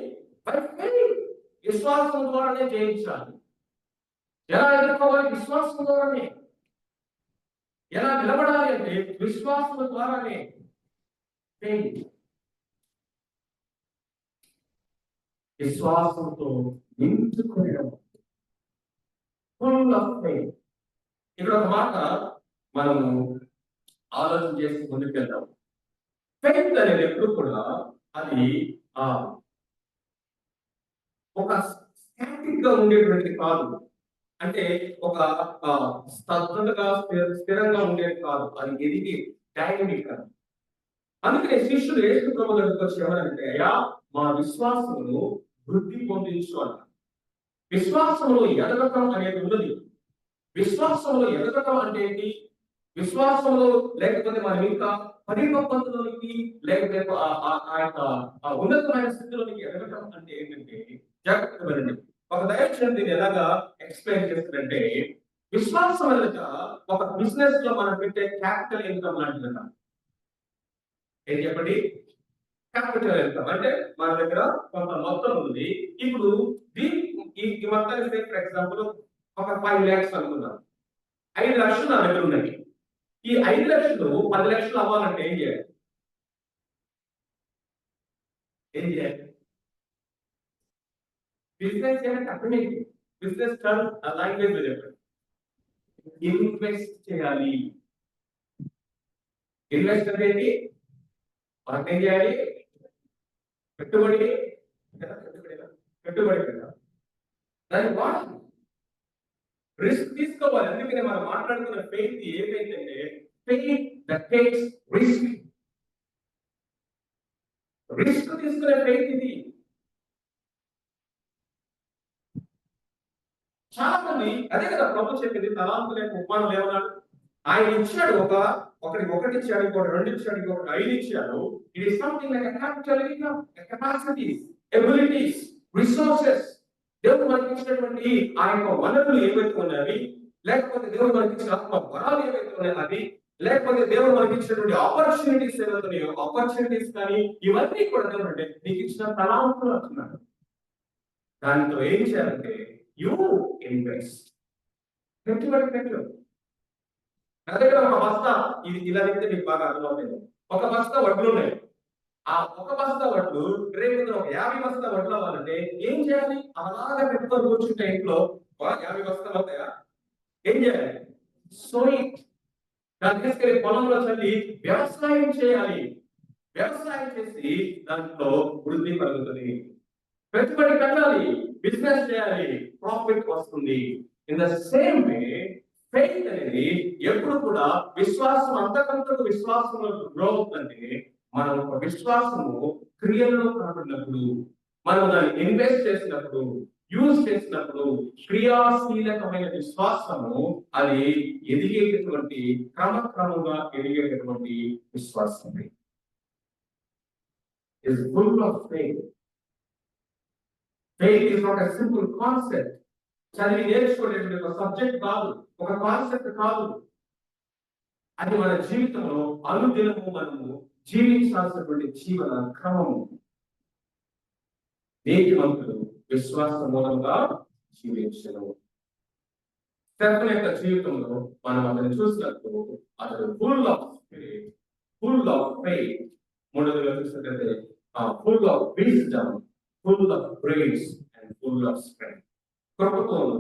విశ్వాసం ద్వారానే జయించాలి. ఎలా ఎదుర్కోవాలి? విశ్వాసం ద్వారానే. ఎలా నిలబడాలి అంటే విశ్వాసం ద్వారానే. విశ్వాసంతో నింపుకొనడం. ఇక్కడ ఒక మాట మనము ఆలోచన చేసి ముందుకెళ్దాం. ఫెయిత్ అనేది ఎప్పుడు కూడా అది ఒక స్టాటిక్ గా ఉండేటువంటి కాదు. అంటే ఒక స్తబ్దతగా స్థిరంగా ఉండేది కాదు. అది ఎదిగి డైనమిక్. అందుకనే శిష్యులు యేసు ప్రభు దగ్గరికి వచ్చి ఏమనంటే, అయ్యా మా విశ్వాసమును వృద్ధి పొందించు అన్నారు. విశ్వాసంలో ఎదగటం అనేది ఉన్నది. విశ్వాసంలో ఎదగటం అంటే ఏంటి? విశ్వాసంలో లేకపోతే మనం ఇంకా పరిపక్వతలోనికి లేకపోతే ఆ యొక్క ఉన్నతమైన స్థితిలోనికి ఎదగటం అంటే ఏంటంటే జాగ్రత్తగా వినండి. ఒక దైవజనుడు దీన్ని ఎలాగా ఎక్స్‌ప్లెయిన్ చేస్తాడంటే, విశ్వాసం అనేది ఒక బిజినెస్ లో మనం పెట్టే క్యాపిటల్ ఇన్‌కమ్ లాంటిదట. ఏం చెప్పండి? Capital income. అంటే మన దగ్గర కొంత మొత్తం ఉంది. ఇప్పుడు దీని ఈ మొత్తాన్ని సే ఫర్ ఎగ్జాంపుల్ ఒక 5,00,000 అనుకుందాం. 5,00,000 నా దగ్గర ఉన్నాయి. ఈ 5,00,000 10,00,000 అవ్వాలంటే ఏం చేయాలి? ఏం చేయాలి? బిజినెస్ చేయాలంటే అర్థమేంటి? బిజినెస్ టర్మ్ ఆ లాంగ్వేజ్‌లో చెప్పండి. ఇన్వెస్ట్ చేయాలి. ఇన్వెస్ట్ అంటే ఏంటి? మనం ఏం చేయాలి? పెట్టుబడి కదా! పెట్టుబడేనా? పెట్టుబడి కదా! దాన్ని వాడాలి. రిస్క్ తీసుకోవాలి. అందుకనే మనం మాట్లాడుతున్న ఫెయిత్ ఏ ఫెయిత్ అంటే faith that takes risk. Risk తీసుకునే ఫెయిత్ ఇది. చాలా మంది అదే కదా ప్రభు చెప్పింది తలాంతుల యొక్క ఉపమానం ఏమన్నాడు? ఆయన ఇచ్చాడు ఒకరికి ఒకటి ఇచ్చాడు, ఇంకోటి 2 ఇచ్చాడు, ఇంకొకటి 5 ఇచ్చాడు. It is something like a capital income, capacities, abilities, resources. దేవుడు మనకి ఇచ్చినటువంటి ఆ యొక్క వనరులు ఏవైతే ఉన్నాయో, లేకపోతే దేవుడు మనకి ఇచ్చిన ఆత్మ వరాలు ఏవైతే ఉన్నాయో అది, లేకపోతే దేవుడు మనకి ఇచ్చినటువంటి ఆపర్చునిటీస్ ఏవైతే ఉన్నాయో ఆపర్చునిటీస్ కానీ ఇవన్నీ కూడా దేవుడు అంటే నీకు ఇచ్చిన తలాంతులు అంటున్నాడు. దానితో ఏం చేయాలంటే యూ ఇన్వెస్ట్. పెట్టుబడి పెట్టు. నా దగ్గర ఒక బస్తా ఇది ఇలా చెప్తే మీకు బాగా అర్థమవుతుంది. ఒక బస్తా వడ్లు ఉన్నాయి. ఆ ఒక బస్తా వడ్లు రేపు ఒక 50 బస్తా వడ్లు అవ్వాలంటే ఏం చేయాలి? అలాగా పెట్టుకొని కూర్చుంటే ఇంట్లో 50 బస్తాలు అవుతాయా? ఏం చేయాలి? సోయింగ్. దాన్ని తీసుకెళ్లి పొలంలో చల్లి వ్యవసాయం చేయాలి. వ్యవసాయం చేసి దాంట్లో వృద్ధి కలుగుతుంది. పెట్టుబడి పెట్టాలి, బిజినెస్ చేయాలి, ప్రాఫిట్ వస్తుంది. In the same way faith అనేది ఎప్పుడు కూడా విశ్వాసం అంతకంతకు విశ్వాసంలో గ్రో అవుతుందంటే మనం ఒక విశ్వాసము క్రియల్లో కనబడినప్పుడు, మనం దాన్ని ఇన్వెస్ట్ చేసినప్పుడు, యూజ్ చేసినప్పుడు క్రియాశీలకమైన విశ్వాసము అది ఎదిగేటటువంటి క్రమక్రమంగా ఎదిగేటటువంటి విశ్వాసం is full of faith. Faith is not a simple concept. చదివి నేర్చుకునేటువంటి ఒక సబ్జెక్ట్ కాదు, ఒక కాన్సెప్ట్ కాదు. అది మన జీవితంలో అనుదినము మనము జీవించాల్సినటువంటి జీవన క్రమము. నీతిమంతుడు విశ్వాస మూలంగా జీవించను. స్టెఫెన్ యొక్క జీవితంలో మనం అతను చూసినప్పుడు అతడు full of spirit, full of faith, మూడవదిగా చూసినట్లయితే full of wisdom, full of grace and full of strength. కృపతోను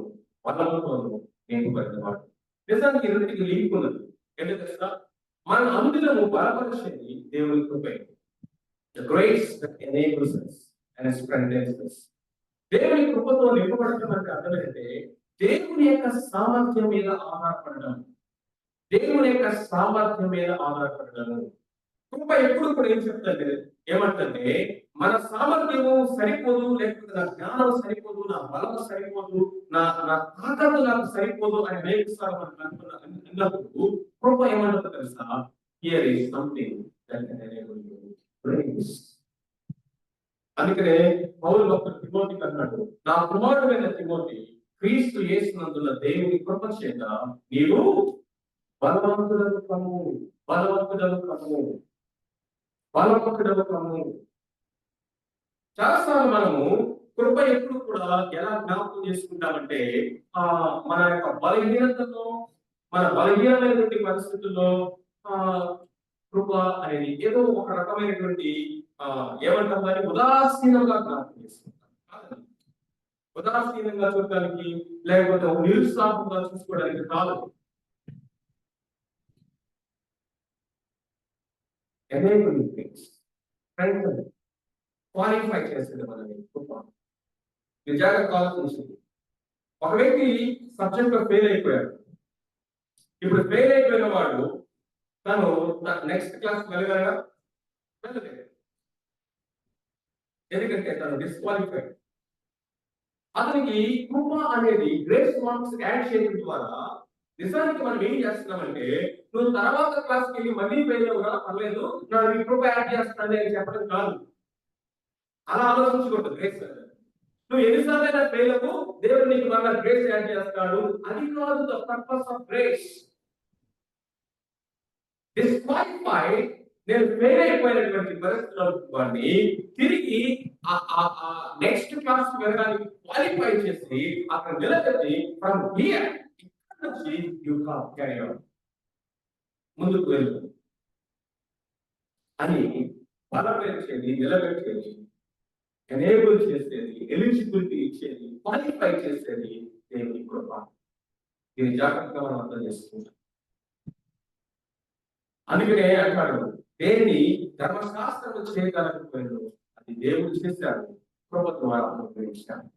బలముతోను నింపబడినవాడు. నిజానికి రెండింటికి లింక్ ఉన్నది. ఎందుకు తెలుసా? మన అనుదినము బలపరిచేది దేవుని కృపే. The grace that enables us and strengthens us. దేవుని కృపతో నింపబడటం అంటే అర్థం ఏంటంటే దేవుని యొక్క సామర్థ్యం మీద ఆధారపడడం. దేవుని యొక్క సామర్థ్యం మీద ఆధారపడడం. కృప ఎప్పుడు కూడా ఏం చెప్తాంటే ఏమంటే మన సామర్థ్యము సరిపోదు, లేకపోతే నా జ్ఞానం సరిపోదు, నా బలం సరిపోదు, నా నా తాకత్తు నాకు సరిపోదు అని నేర్పిస్తారు మనకు అన్నప్పుడు కృప ఏమంటుందో తెలుసా? Here is something that can enable you grace. అందుకనే పౌలు భక్తుడు తిమోతికి అన్నాడు, నా కుమారుడైన తిమోతి, క్రీస్తు యేసునందున్న దేవుని కృప చేత నీవు బలవంతుడను కమ్ము, బలవంతుడను కమ్ము, బలవంతుడను కమ్ము. చాలాసార్లు మనము కృప ఎప్పుడు కూడా ఎలా జ్ఞాపకం చేసుకుంటామంటే మన యొక్క బలహీనతలో, మన బలహీనమైనటువంటి పరిస్థితుల్లో కృప అనేది ఏదో ఒక రకమైనటువంటి ఏమంటాం దాన్ని ఉదాసీనంగా జ్ఞాపకం చేసుకుంటాం. ఉదాసీనంగా చూడటానికి, లేకపోతే నిరుత్సాహంగా చూసుకోవడానికి కాదు. enabling things, strengthen, క్వాలిఫై చేస్తుంది మనల్ని కృప. నిజంగా ఆలోచించింది. ఒక వ్యక్తి సబ్జెక్ట్ లో ఫెయిల్ అయిపోయాడు. ఇప్పుడు ఫెయిల్ అయిపోయిన వాడు తను నెక్స్ట్ క్లాస్ వెళ్ళగలగా? వెళ్ళలేదు. ఎందుకంటే తను డిస్క్వాలిఫైడ్. అతనికి కృప అనేది గ్రేస్ మార్క్స్ యాడ్ చేయడం ద్వారా నిజానికి మనం ఏం చేస్తున్నామంటే నువ్వు తర్వాత క్లాస్కి వెళ్ళి మళ్ళీ ఫెయిల్ అవ్వగా పర్లేదు, నాకు కృప యాడ్ చేస్తాను అని చెప్పడం కాదు. అలా ఆలోచించకూడదు గ్రేస్. నువ్వు ఎన్నిసార్లైనా ఫెయిల్ అవ్వు, దేవుడు నీకు మళ్ళీ గ్రేస్ యాడ్ చేస్తాడు. అది కాదు the purpose of grace. Disqualify, నేను ఫెయిల్ అయిపోయినటువంటి పరిస్థితుల్లో వాడిని తిరిగి నెక్స్ట్ క్లాస్ వెళ్ళడానికి క్వాలిఫై చేసి అక్కడ నిలబెట్టి ఫ్రమ్ హియర్ ఇక్కడ నుంచి యు కాన్ క్యారీ ఆన్, ముందుకు వెళ్ళు అని బలపరిచేది, నిలబెట్టేది, ఎనేబుల్ చేసేది, ఎలిజిబిలిటీ ఇచ్చేది, క్వాలిఫై చేసేది దేవుని కృప. దీన్ని జాగ్రత్తగా మనం అర్థం చేసుకుంటాం. అందుకనే అంటాడు, దేన్ని ధర్మశాస్త్రం చేయగలకపోయాడు, అది దేవుడు చేశాడు, కృప ద్వారా అనుగ్రహించాడు.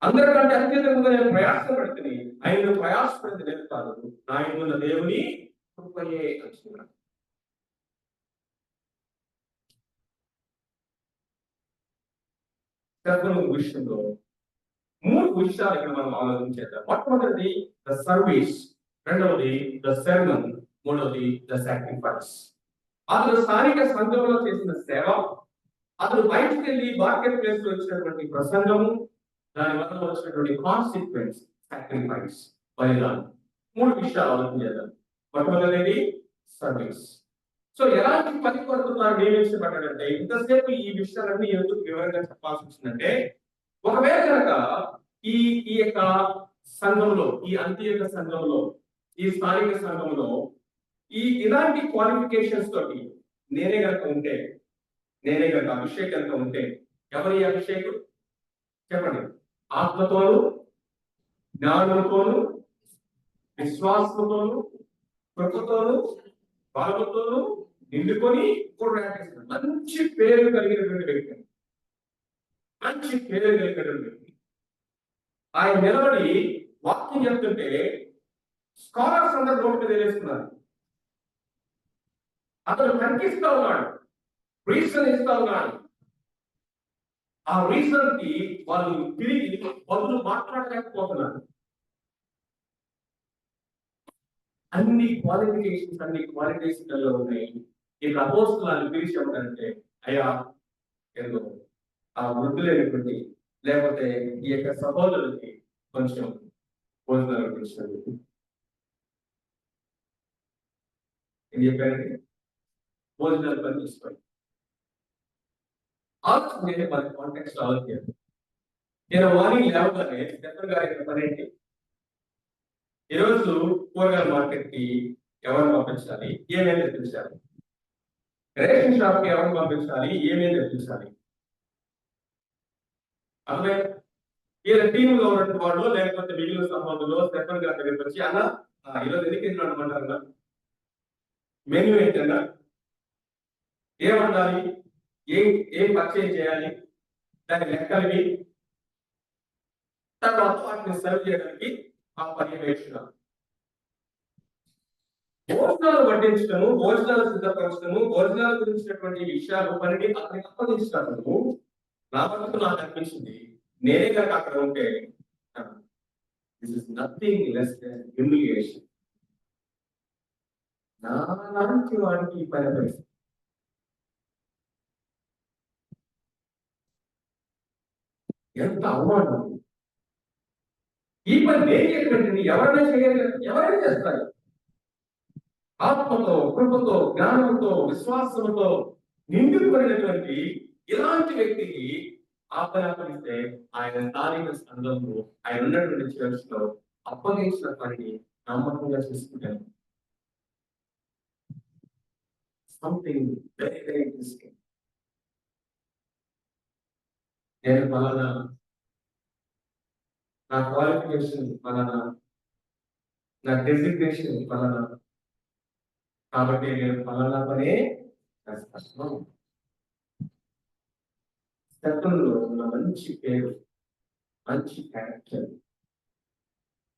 అందరికంటే అత్యధికంగా నేను ప్రయాసపడుతుంది, ఆయన ప్రయాసపడింది నేను కాదు, ఆయన దేవుని కృపయే అంటున్నాడు. విషయంలో 3 విషయాలు ఇక్కడ మనం ఆలోచించేద్దాం. మొట్టమొదటిది ద సర్వీస్, రెండవది ద సెర్మన్, మూడవది ద సాక్రిఫైస్. అతను స్థానిక సంఘంలో చేసిన సేవ, అతను బయటికి వెళ్ళి మార్కెట్ ప్లేస్ లో వచ్చినటువంటి ప్రసంగము, దాని వల్ల వచ్చినటువంటి కాన్సిక్వెన్స్ సాక్రిఫైస్, బలిదానం. 3 విషయాలు ఆలోచించేద్దాం. మొట్టమొదటిది సర్వీస్. సో ఎలాంటి పని కొరకు తాను నియమించబడ్డాడంటే, ఇంతసేపు ఈ విషయాలన్నీ ఎందుకు వివరంగా చెప్పాల్సి వచ్చిందంటే, ఒకవేళ కనుక ఈ ఈ యొక్క సంఘంలో, ఈ అంత్యక సంఘంలో, ఈ స్థానిక సంఘంలో ఇలాంటి క్వాలిఫికేషన్స్ తోటి నేనే కనుక ఉంటే, నేనే కనుక అభిషేక్ కనుక ఉంటే, ఎవరి అభిషేకం చెప్పండి? ఆత్మతోను, జ్ఞానంతోను, విశ్వాసంతోను, కృపతోను, బలముతోను నిండుకొని మంచి పేరు కలిగినటువంటి వ్యక్తి, మంచి పేరు కలిగినటువంటి వ్యక్తి. ఆయన నిలబడి వాక్యం చెప్తుంటే స్కాలర్స్ అందరూ నోటి మీద వేసుకున్నారు. అతను కనిపిస్తా ఉన్నాడు, రీజన్ ఇస్తా ఉన్నాడు. ఆ రీజన్ కి వాళ్ళు తిరిగి బదులు మాట్లాడలేకపోతున్నారు. అన్ని క్వాలిఫికేషన్స్, అన్ని క్వాలిఫికేషన్లలో ఉన్నాయి. ఇక అపోస్తలులను పిలిచి ఏమంటారంటే, అయ్యా ఏదో ఆ వృద్ధులైనటువంటి లేకపోతే ఈ యొక్క సహోదరులకి కొంచెం భోజనాలు పిలిచారు. ఏం చెప్పారంటే భోజనాలు పని చేసుకోండి. ఆలోచన మన కాంటాక్ట్ ఆలోచన. నేను మార్నింగ్ లేవగానే స్టెఫన్ గారి పని ఏంటి? ఈరోజు కూరగాయల మార్కెట్ కి ఎవరు పంపించాలి, ఏమేమి తెప్పించాలి? రేషన్ షాప్ కి ఎవరు పంపించాలి, ఏమేమి తెప్పించాలి? అదే ఈయన టీంలో ఉన్నటువంటి వాళ్ళు లేకపోతే మిగిలిన సంబంధంలో స్టెఫన్ గారి దగ్గరికి వచ్చి, అన్న ఈరోజు ఎందుకు అనమంటారు, మెన్యూ ఏంటన్నా, ఏమండాలి, ఏం పర్చేజ్ చేయాలి, దాని లెక్కలవి, తర్వాత వాటిని సర్వ్ చేయడానికి ఆ పర్యవేక్షణ. భోజనాలు వడ్డించడము, భోజనాలు సిద్ధపరచడము, భోజనాల గురించినటువంటి విషయాలు పనిని అతనికి అప్పగించినప్పుడు నా వరకు నాకు అనిపించింది, నేనే కనుక అక్కడ ఉంటే this is nothing less than humiliation. నాలాంటి వాడికి ఈ పని పరిస్థితి. ఎంత అవమానం! ఈ పని నేను చేయటువంటి ఎవరైనా చేయగలరు, ఎవరైనా చేస్తారు. ఆత్మతో, కృపతో, జ్ఞానంతో, విశ్వాసంతో నిండుకున్నటువంటి ఇలాంటి వ్యక్తికి ఆపరిస్తే ఆయన స్థానిక సంఘంలో, ఆయన ఉన్నటువంటి చర్చ్ లో అప్పగించిన పనిని నమ్మకంగా చేసుకుంటాను. Something very very interesting. నేను ఫలానా, నా క్వాలిఫికేషన్ ఫలానా, నా డెసిగ్నేషన్ ఫలానా, కాబట్టి నేను ఫలానా పనే చేస్తాను. శత్రువులో ఉన్న మంచి పేరు, మంచి క్యారెక్టర్,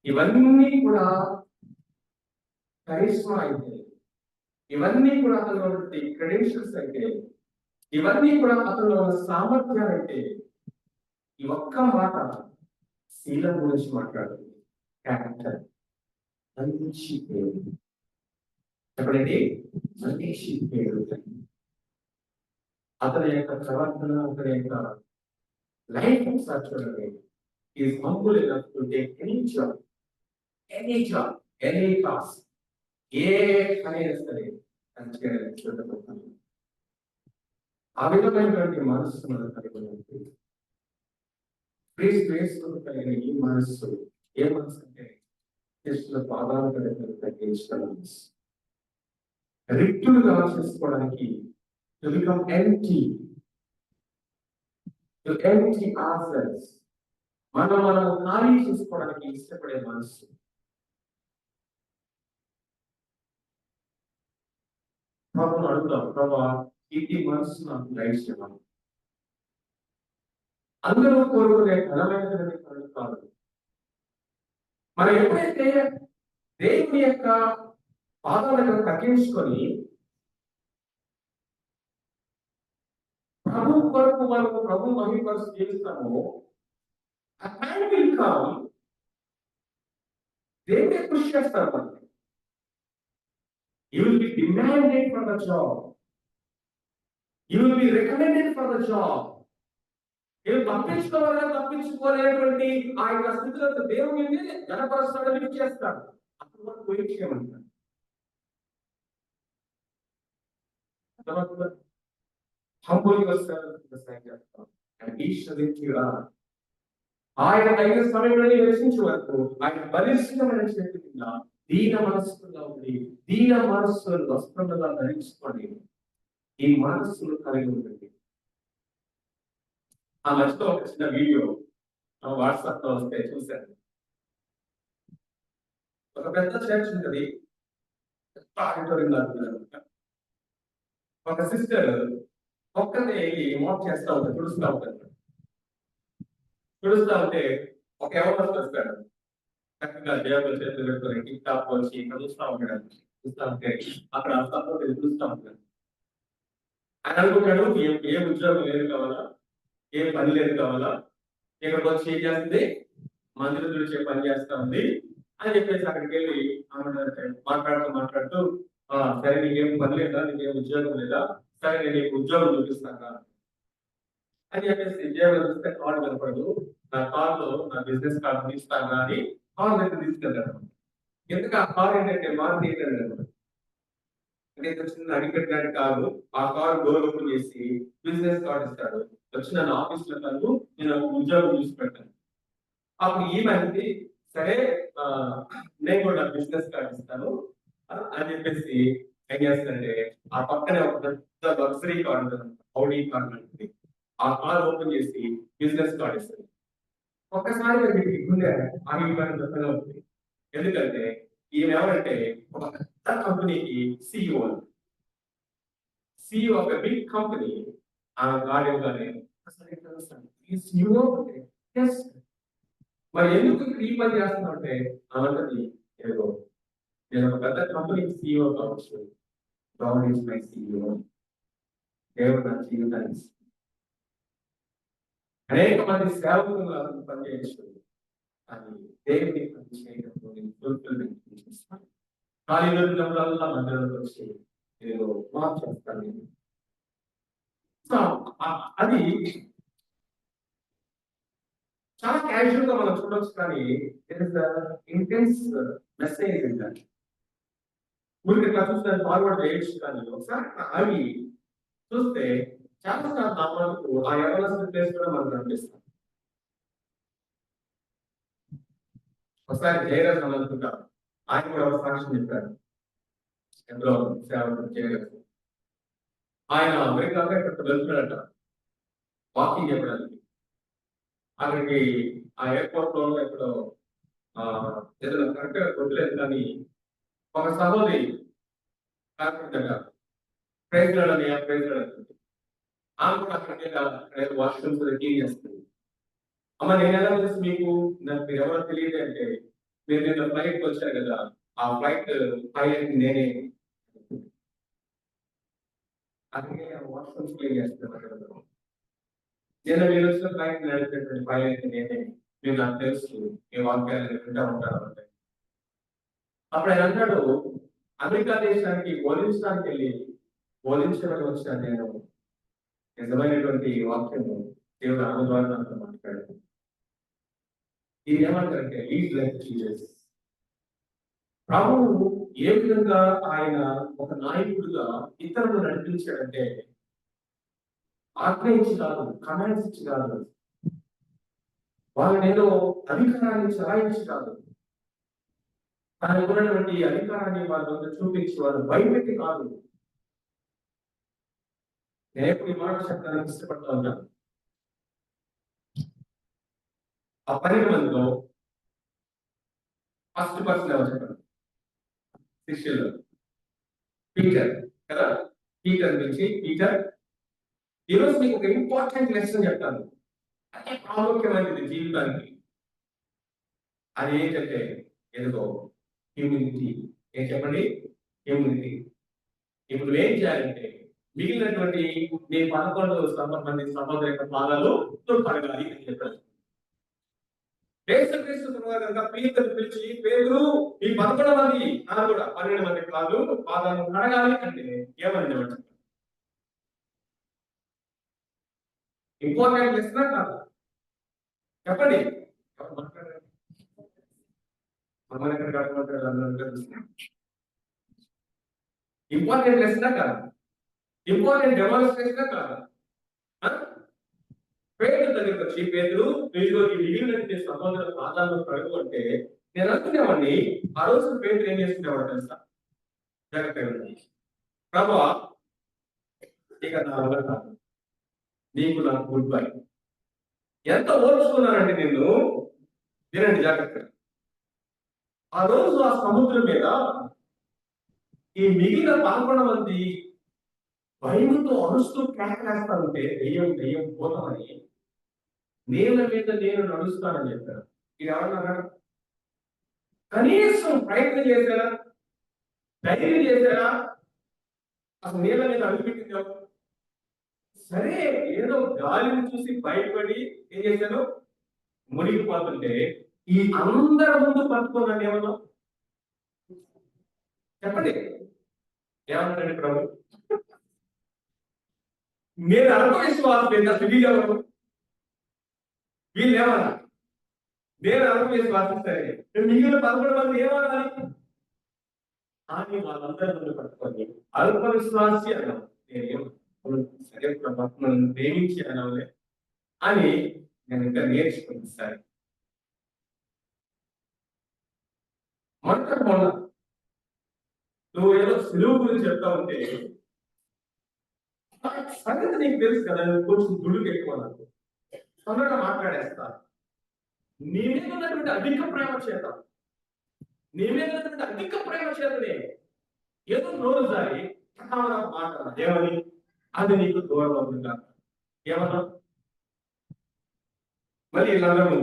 ఇవన్నీ కూడా కరిష్మా అయితే, ఇవన్నీ కూడా అతను క్రెడెన్షియల్స్ అయితే, ఇవన్నీ కూడా అతను సామర్థ్యాలు అయితే, ఈ ఒక్క మాట శీలం గురించి మాట్లాడుతుంది. క్యారెక్టర్, మంచి పేరు. ఎప్పుడైతే మంచి పేరు, అతని యొక్క ప్రవర్తన, అతని యొక్క లైఫ్ ఒకసారి చూడండి. Is humble enough to take any job, any task, ఏ పని అయినా సరే అది చేయడానికి ఇష్టపడతాను. ఆ విధమైనటువంటి మనస్సు మనం కలిగి ఉన్నది. క్రీస్తు కలిగిన ఈ మనస్సు ఏ మనస్సు అంటే క్రీస్తుల పాదాలు కలిగిన తగ్గించిన మనస్సు. రిక్తులుగా చేసుకోవడానికి to become empty, to empty ourselves, మనం ఖాళీ చేసుకోవడానికి ఇష్టపడే మనస్సు. ప్రభువును అడుగుదాం, ప్రభా ఈ మనస్సు నాకు దయచేయమని. అందరూ కోరుకునే ఘనమైనటువంటి పనులు కాదు. మనం ఎప్పుడైతే దేవుని యొక్క పాదాలను తగ్గించుకొని ప్రభు కొరకు మనము ప్రభు మహిమపరుచు జీవిస్తాము, ఆ టైం విల్ కమ్, దేవుడే కృషి చేస్తారు మనకి. You will be demanded for the job. You will be recommended for the job. నేను తప్పించుకోలేనటువంటి ఆ యొక్క స్థితిలో దేవుని ఘనపరుస్తాడు, లిఫ్ట్ చేస్తాడు. అప్పుడు వరకు wait చేయమంటాడు. Humble yourself in the sight of God, and He shall lift you up. ఆయన తగిన సమయంలో నివసించే వరకు ఆయన బలిష్టమైన చేతి కింద దీన మనస్సుగా ఉండి, దీన మనస్సును వస్త్రముగా ధరించుకొని ఈ మనస్సును కలిగి ఉంటుంది. ఆ మధ్యలో ఒక చిన్న వీడియో వాట్సాప్ లో వస్తే చూశాను. ఒక పెద్ద చర్చ్ ఉంటుంది, ఒక సిస్టర్ ఒక్కనే మోప్ చేస్తా ఉంటారు, తుడుస్తూ ఉంటారు. తుడుస్తూ ఉంటే ఒక ఎవరు వస్తాడు, చక్కగా దేవుడు చేతులు పెట్టుకొని టిక్ టాప్ వచ్చి ఇక్కడ చూస్తూ ఉంటాడు. చూస్తూ ఉంటే అక్కడ సపోర్ట్ చూస్తూ ఉంటాడు. ఆయన అనుకుంటాడు, ఏ ఉద్యోగం లేదు కావాలా, ఏ పని లేదు కావాలా, ఇక్కడికి వచ్చి ఏం చేస్తుంది, మందులు తుడిచే పని చేస్తా ఉంది అని చెప్పేసి అక్కడికి వెళ్ళి మాట్లాడుతూ సరే నీకేం పని లేదా, నీకేం ఉద్యోగం లేదా, సరే నేను నీకు ఉద్యోగం చూపిస్తాను అని చెప్పేసి ఉద్యోగం చూస్తే కార్డు కనపడదు, నా కార్డులో నా బిజినెస్ కార్డు తీస్తాను అని కార్ దగ్గర తీసుకెళ్ళాడు. ఎందుకు ఆ కార్ ఏంటంటే మారుతి ఏంటంటే అంటే చిన్న అడిగట్టాడు కాదు, ఆ కార్ డోర్ ఓపెన్ చేసి బిజినెస్ కార్డు ఇస్తాడు, వచ్చి నన్ను ఆఫీస్ లో కాదు నేను ఉద్యోగం చూసి పెట్టాను. అప్పుడు ఈమెకి సరే నేను కూడా బిజినెస్ కార్డు ఇస్తాను అని చెప్పేసి ఏం చేస్తానంటే ఆ పక్కనే ఒక పెద్ద లగ్జరీ కార్డు ఉంటుంది, ఔడీ కార్డు ఉంటుంది, ఆ కార్ ఓపెన్ చేసి బిజినెస్ కార్డు ఇస్తుంది. ఒక్కసారి గుండె ఆగిపోయిన ఉంటుంది. ఎందుకంటే ఈమె ఎవరంటే ఒక పెద్ద కంపెనీకి CEO of a big company. ఆమె కార్డు ఇవ్వగానే మరి ఎందుకు ఈ పని చేస్తున్నా అంటే ఏదో నేను ఒక పెద్ద కంపెనీకి సిఇఓ కావచ్చు, గాడ్ ఈజ్ మై సిఇఓ, దేవుడు నా జీవితాన్ని అనేక మంది సేవకులుగా పనిచేయచ్చు అని దేవుని పని చేయడంలో నేను ఫుల్ఫిల్మెంట్ చేస్తాను. ఖాళీ రోజులల్లా మందిరంలోకి వచ్చి నేను వాక్ చేస్తాను. సో అది చాలా క్యాజువల్ గా మనం చూడవచ్చు, కానీ it is the intense message ఏంటంటే ఊరికి ఇట్లా చూస్తే ఫార్వర్డ్ చేయొచ్చు, కానీ ఒకసారి అవి చూస్తే చాలా సార్లు నా మనకు ఆ ఎవరెస్ట్ ప్లేస్ కూడా మనకు కనిపిస్తాం. ఒకసారి జయరాజ్ అని అనుకుంటారు, ఆయన కూడా ఒక సాక్ష్యం చెప్పారు. ఎంతో సేవ జయరాజ్ ఆయన అమెరికాగా ఇక్కడ వెళ్తున్నాడట వాకింగ్ చెప్పడానికి. అక్కడికి ఆ ఎయిర్పోర్ట్ లో ఎక్కడో ఏదైనా కరెక్ట్ గా కొట్టలేదు, కానీ ఒక సహోదరి కాకుండా ప్రైజ్ రాడని ఆమె కూడా అక్కడికి వాష్రూమ్స్ క్లీన్ చేస్తుంది. అమ్మ నేను ఎలా తెలుసు మీకు, నాకు మీరు ఎవరో తెలియదు అంటే, మీరు నిన్న ఫ్లైట్ వచ్చారు కదా, ఆ ఫ్లైట్ పైలట్ నేనే, అక్కడికి వాష్రూమ్స్ క్లీన్ చేస్తున్నాను. నేను మీరు వచ్చిన ఫ్లైట్ నడిపేటువంటి పైలట్ నేనే, మీరు నాకు తెలుసు, మీ వాక్యాలు వింటూ ఉంటారు అంటే. అప్పుడు ఆయన అంటాడు, అమెరికా దేశానికి బోధించడానికి వెళ్ళి బోధించడానికి వచ్చిన నేను నిజమైనటువంటి వాక్యము దేవుడు ఆమె ద్వారా నాతో మాట్లాడాడు. ఇది ఏమంటారంటే లీడ్ లైక్ జీసస్. ప్రభువు ఏ విధంగా ఆయన ఒక నాయకుడిగా ఇతరులను నడిపించాడంటే ఆజ్ఞయించి కాదు, కమాండ్స్ ఇచ్చి కాదు, వాళ్ళని ఏదో అధికారాన్ని చలాయించి కాదు, తనకున్నటువంటి అధికారాన్ని వాళ్ళ వద్ద చూపించి వాళ్ళు భయపెట్టి కాదు. నేను ఎప్పుడు ఈ మాట చెప్పడానికి ఇష్టపడతా ఉన్నాను. ఆ 12 మందిలో ఫస్ట్ పర్సన్ ఎవరు చెప్పండి? శిష్యులు పీటర్ కదా. పీటర్ గురించి, పీటర్ ఈరోజు మీకు ఒక ఇంపార్టెంట్ లెసన్ చెప్తాను, అదే ప్రాముఖ్యమైనది జీవితానికి. అది ఏంటంటే ఏదో హ్యూమినిటీ. ఏం చెప్పండి? హ్యూమినిటీ. ఇప్పుడు ఏం చేయాలంటే మిగిలినటువంటి మీ 11 మంది సహోదరు యొక్క పాదాలు కడగాలి అని చెప్పారు. యేసుక్రీస్తు కనుక పీతరు పిలిచి, పేతురు ఈ 11 మంది నాకు కూడా 12 మంది కాదు పాదాలను కడగాలి అంటే ఏమని చెప్పండి? ఇంపార్టెంట్ లెసన్ కాదు చెప్పండి. ఇంపార్టెంట్ లెసన్ కాదు, ఇంపార్టెంట్ డెమాన్స్ట్రేషన్ కాదు. పేదల దగ్గరికి వచ్చి, పేదలు మీరు ఈ మిగిలిన సహోదరుల పాదాలను కడుగు అంటే నేను అనుకునేవాడిని. ఆ రోజు పేదలు ఏం చేసుకునేవాడు తెలుసా? జాగ్రత్తగా ప్రభా, ఇక నా వల్ల కాదు, నీకు నాకు గుడ్ బై. ఎంత ఓర్చుకున్నానంటే నిన్ను వినండి జాగ్రత్తగా. ఆ రోజు ఆ సముద్రం మీద ఈ మిగిలిన 11 మంది భయంతో అరుస్తూ కేకలేస్తా ఉంటే దెయ్యం దెయ్యం పోతామని నేల మీద నేను నడుస్తానని చెప్పారు. ఇది ఎవరన్నా కనీసం ప్రయత్నం చేశారా? ధైర్యం చేశారా? అసలు నేల మీద అడుగుపెట్టింది ఎవరు? సరే, ఏదో గాలిని చూసి భయపడి ఏం చేశాను, మునిగిపోతుంటే ఈ అందరి ముందు పట్టుకున్నాను ఏమన్నా చెప్పండి, ఏమన్నాడండి ప్రభు? నేను అనుభవించవాల్సి అసలు వీళ్ళు ఎవరు? వీళ్ళు ఏమన్నా నేను అనుభవించవాల్సి సరే, మిగిలిన 11 మంది ఏమనాలి అని వాళ్ళందరి ముందు పట్టుకొని అల్ప విశ్వాసి అన్నాం. నేనేం సరే ప్రభు ప్రేమించి అనవలే అని నేను ఇంకా నేర్చుకుంది. సరే, మొన్న నువ్వు ఏదో సులువు గురించి చెప్తా ఉంటే సంగతి నీకు తెలుసు కదా, కొంచెం గుళ్ళు ఎక్కువ నాకు తొందరగా మాట్లాడేస్తా. నీ మీద ఉన్నటువంటి అధిక ప్రేమ చేత, నీ మీద ఉన్నటువంటి అధిక ప్రేమ చేతనే ఏదో నోరు జారి మాట ఏమని, అది నీకు దూరం అవుతుందా ఏమన్నా? మళ్ళీ వీళ్ళందరూ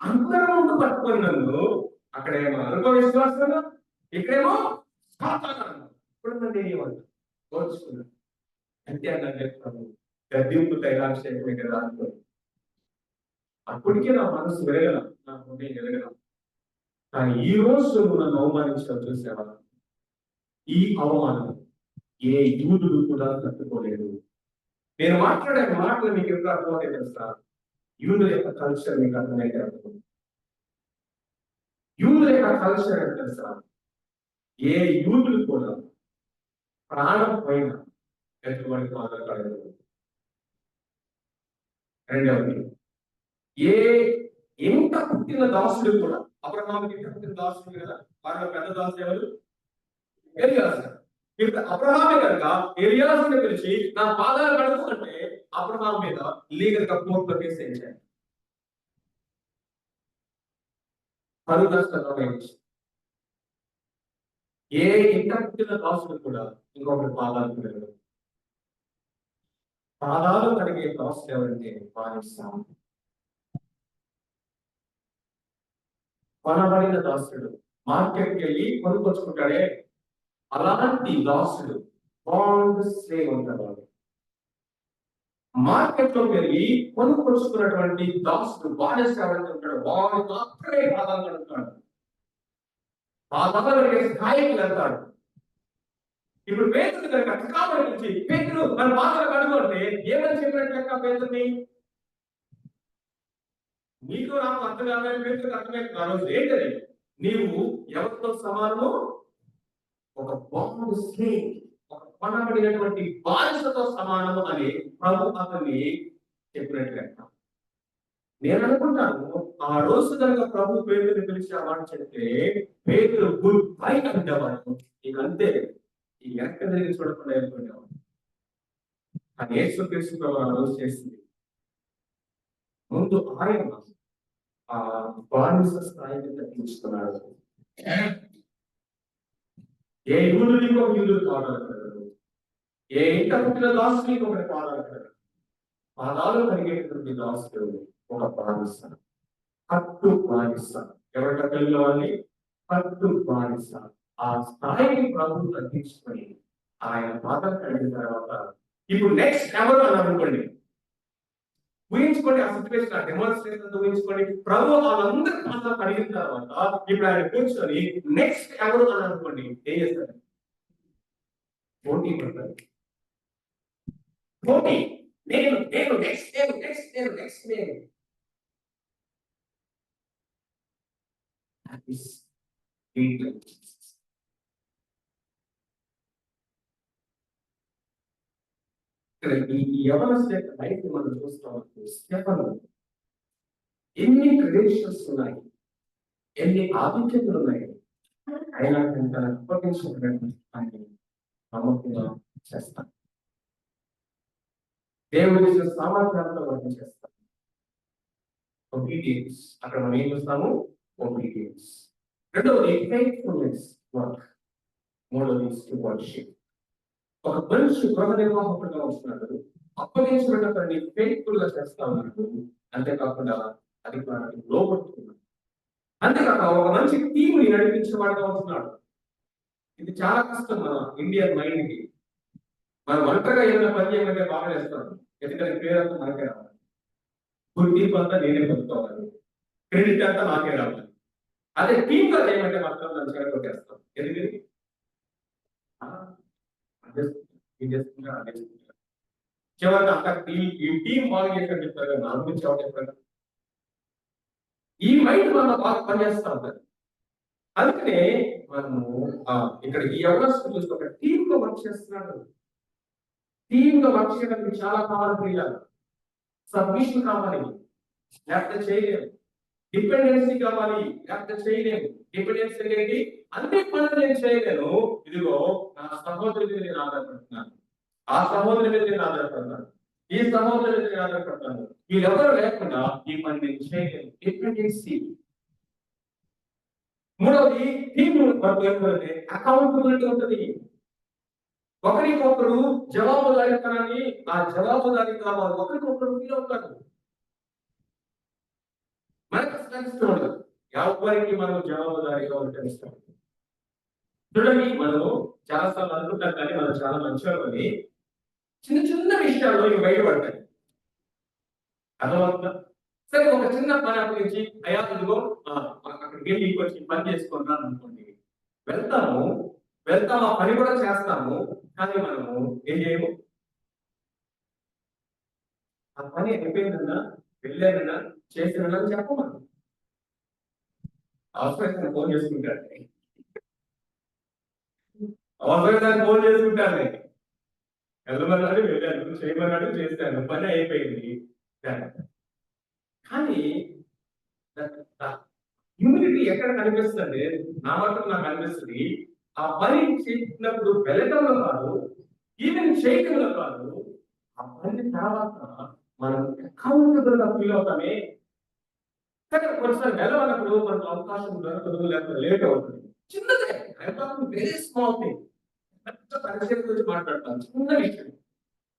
అందరూ ముందు పట్టుకొని నన్ను అక్కడేమో అనుకో విశ్వాసం, ఇక్కడేమో ఇప్పుడు నన్ను ఏమన్నా కోర్చుకున్నాను అంటే అన్న చెప్తాను. గద్దింపు తైలాభిషేకమే కదా అనుకో. అప్పటికే నా మనసు వెరగల, నా హృదయం వెరగల. కానీ ఈ రోజు నువ్వు నన్ను అవమానించడం చూసేవా? ఈ అవమానం ఏ యూదుడు కూడా తట్టుకోలేదు. నేను మాట్లాడే మాటలు మీకు ఎప్పుడు అర్థమైతే తెలుసా? యూదుల యొక్క కల్చర్ మీకు అర్థమైతే అర్థం. యూదుల యొక్క కల్చర్ అంటే తెలుసా? ఏ యూదులు కూడా ప్రాణం పైన ఎటువంటి మాట్లాడలేదు. రెండవది, ఏ ఎంత పుట్టిన దాసుడు కూడా, అబ్రహాముకి పుట్టిన దాసుడు కదా, వారిలో పెద్ద దాసుడు ఎవరు? ఎలియాసు. ఇప్పుడు అబ్రహామే కనుక ఎలియాసుని పిలిచి నా పాదాలు కడుగు అంటే అబ్రహాం మీద లీగల్ గా కోర్టులో కేసు వేయించాడు. ఏ ఇంత పుట్టిన దాసుడు కూడా ఇంకొకటి పాదాలు కడగడు. పాదాలు కడిగే దాసుడు ఎవరంటే పాలిస్తాం. కొనబడిన దాసుడు మార్కెట్కి వెళ్ళి కొనుక్కొచ్చుకుంటాడే, అలాంటి దాసుడు బాండ్ స్లేవ్ ఉంటాడు. మార్కెట్ లోకి వెళ్ళి కొనుక్కొచ్చుకున్నటువంటి దాసుడు బానిస ఎవరైతే ఉంటాడు వాడు మాత్రమే పాదాలు కడుగుతాడు. పాదాలు కడిగే స్థాయికి వెళ్తాడు. ఇప్పుడు పేతురు కనుక చికామని నుంచి పేతురు మన పాత్ర కడుగు అంటే ఏమని చెప్పినట్టు లెక్క పేతుర్ని? నీకు నాకు అర్థం కావాలి, పేతురికి అర్థమైంది ఆ రోజు ఏంటది? నీవు ఎవరితో సమానము? ఒక బాండ్ స్నేక్, ఒక కొనబడినటువంటి బానిసతో సమానము అని ప్రభు అతన్ని చెప్పినట్టు లెక్క. నేను అనుకుంటాను ఆ రోజు కనుక ప్రభు పేతుని పిలిచి ఆ మాట చెప్తే పేతురు గుడ్ బై అంటేవాడు. ఇక అంతే, ఈ వెనక తిరిగి చూడకుండా వెళ్ళిపోయేవాడు. అది యేసుక్రీస్తు ప్రభు ఆ రోజు చేసింది. ముందు ఆయన ఆ బానిస స్థాయికి తగ్గించుకున్నాడు. ఏ యూదుడికి ఒక యూదుడు కావాలన్నాడు, ఏ ఇంట పుట్టిన దాసునికి ఒకటి కావాలన్నాడు. పాదాలు కలిగేటువంటి దాసుడు ఒక బానిస, కట్టు బానిస. ఎవరి కలిగిన వాళ్ళని? కట్టు బానిస. ఆ స్థాయిని ప్రభు తగ్గించుకొని ఆయన పాదాలు కలిగిన తర్వాత ఇప్పుడు నెక్స్ట్ ఎవరు అని అనుకోండి, ఊహించుకోండి ఆ సిచ్యువేషన్, ఆ డెమాన్స్ట్రేషన్ ఊహించుకోండి. ప్రభు వాళ్ళందరి పాదాలు కడిగిన తర్వాత ఇప్పుడు ఆయన కూర్చొని నెక్స్ట్ ఎవరు అని అనుకోండి, ఏం చేస్తారు? పోటీ పడతారు. పోటీ, నేను నేను నెక్స్ట్ నేను నెక్స్ట్ నేను నెక్స్ట్ నేను. ఈ యవనస్తుల యొక్క లైఫ్ మనం చూస్తాం. స్టెఫను ఎన్ని క్రెడెన్షియల్స్ ఉన్నాయి, ఎన్ని ఆధిక్యతలు ఉన్నాయి, అయినా తన అప్పగించినటువంటి నమ్మకంగా చేస్తాను. దేవుడి ఇచ్చిన సామర్థ్యాలతో వర్గం చేస్తాం. ఒబీడియన్స్, అక్కడ మనం ఏం చూస్తాము? ఒబీడియన్స్. రెండవది ఫెయిత్ఫుల్నెస్ వర్క్. మూడవది స్టూవర్షిప్. ఒక మనిషి గృహ నిర్వాహకుడుగా వస్తున్నాడు, అప్పగించిన పని ఫెయిత్ఫుల్ గా చేస్తా ఉన్నాడు. అంతేకాకుండా అధికారాన్ని లోపడుతున్నాడు. అంతేకాక ఒక మంచి టీం ని నడిపించేవాడుగా వస్తున్నాడు. ఇది చాలా కష్టం మన ఇండియన్ మైండ్ కి. మనం ఒంటరిగా ఏదైనా పని చేయమంటే బాగా చేస్తాం, ఎందుకంటే పేరంతా మనకే రావాలి, గుర్తింపు అంతా నేనే పొందుకోవాలి, క్రెడిట్ అంతా నాకే రావాలి. అదే టీమ్ గా చేయమంటే మాత్రం నన్ను చెడగొట్టేస్తాం. ఎందుకని చివరికి అంతా ఈ టీం బాగా చేశారు చెప్తారు, నా గురించి ఎవరు చెప్పారు? ఈ మైండ్ మన బాగా పనిచేస్తా ఉంటారు. అందుకనే మనము ఇక్కడ ఈ అవకాశం చూస్తే ఒక టీమ్ గా వర్క్ చేస్తున్నాడు. టీమ్ గా వర్క్ చేయడానికి చాలా కావాలి క్రియాలు. సబ్మిషన్ కావాలి, లేకపోతే చేయలేము. డిపెండెన్సీ కావాలి, లేకపోతే చేయలేము. డిపెండెన్సీ అనేది అన్ని పనులు నేను చేయలేను, ఇదిగో నా సహోదరి మీద నేను ఆధారపడుతున్నాను, ఆ సహోదరి మీద నేను ఆధారపడతాను, ఈ సహోదరి మీద నేను ఆధారపడతాను. వీళ్ళెవరు లేకుండా ఈ పని నేను చేయలేను. డిపెండెన్సీ. మూడవది టీమ్ వర్క్, అకౌంటబిలిటీ ఉంటుంది. ఒకరికొకరు జవాబుదారీతనాన్ని, ఆ జవాబుదారీగా వారు ఒకరికొకరు ఫీల్ అవుతారు. మనకు ఇష్టం ఉండదు, ఎవరికి మనం జవాబుదారీగా ఉండటం ఇష్టం. చూడండి, మనము చాలాసార్లు అనుకుంటాం కానీ మనం చాలా మంచివాళ్ళని, చిన్న చిన్న విషయాల్లో ఇవి బయటపడతాయి. అర్థమవుతుందా? సరే, ఒక చిన్న పని అప్పగించి అయ్యా ఇదిగో అక్కడికి వెళ్ళి కొంచెం పని చేసుకుంటాను అనుకోండి, వెళ్తాము, ఆ పని కూడా చేస్తాము, కానీ మనము ఏం చేయము. ఆ పని అయిపోయిందన్నా, వెళ్ళానన్నా, చేసినా చెప్పమను. అవసరమైన ఫోన్ చేసుకుంటాను, అవసరమైన ఫోన్ చేసుకుంటాను. వెళ్ళమన్నాడు, వెళ్ళాను, చేయమన్నాడు, చేశాను, పని అయిపోయింది. కానీ హ్యూమిలిటీ ఎక్కడ కనిపిస్తుంది? నా మాత్రం నాకు అనిపిస్తుంది, ఆ పని చేసినప్పుడు వెళ్ళటంలో కాదు, ఈవెన్ చేయటంలో కాదు, ఆ పని తర్వాత మనం అకౌంటబుల్ గా ఫీల్ అవుతామే. కానీ కొన్నిసార్లు వెళ్ళవన్నప్పుడు మనకు అవకాశం దొరకదు, లేకపోతే లేట్ అవుతుంది. చిన్నదే, వెరీ స్మాల్ థింగ్. పెద్ద పరిచయం గురించి మాట్లాడతాను, చిన్న విషయం,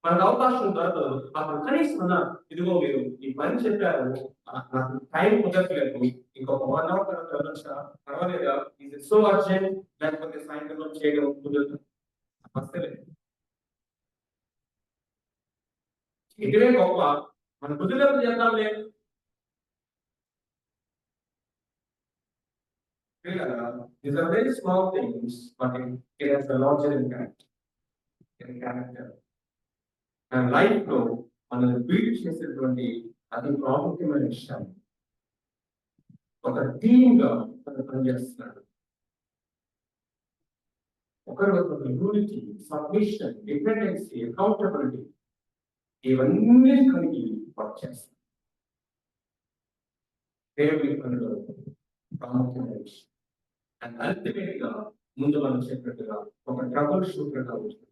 మనకు అవకాశం దొరకదు. అప్పుడు కనీసం ఇదిగో మీరు ఈ పని చెప్పారు, నాకు టైం కుదరట్లేదు, ఇంకొక 1 hour తర్వాత వెళ్ళొచ్చా, పర్వాలేదా, ఇది సో అర్జెంట్, లేకపోతే సాయంత్రం చేయడం కుదరదు, వస్తలే. ఇటువే గొప్ప, మన కుదిరినప్పుడు చేద్దాంలే. These are very small things, but it has a larger impact. Character. మన లైఫ్ లో మనల్ని బిల్డ్ చేసేటువంటి అతి ప్రాముఖ్యమైన విషయం. ఒక టీమ్ గా మనం పనిచేస్తున్నాడు. ఒకరి యూనిటీ, సబ్మిషన్, డిపెండెన్సీ, అకౌంటబిలిటీ ఇవన్నీ కలిగి వర్క్ చేస్తాం. దేవుని పనిలో ప్రాముఖ్యమైన విషయం. అండ్ అల్టిమేట్ గా ముందు మనం చెప్పినట్టుగా ఒక ట్రబుల్ షూటర్ గా ఉంటుంది.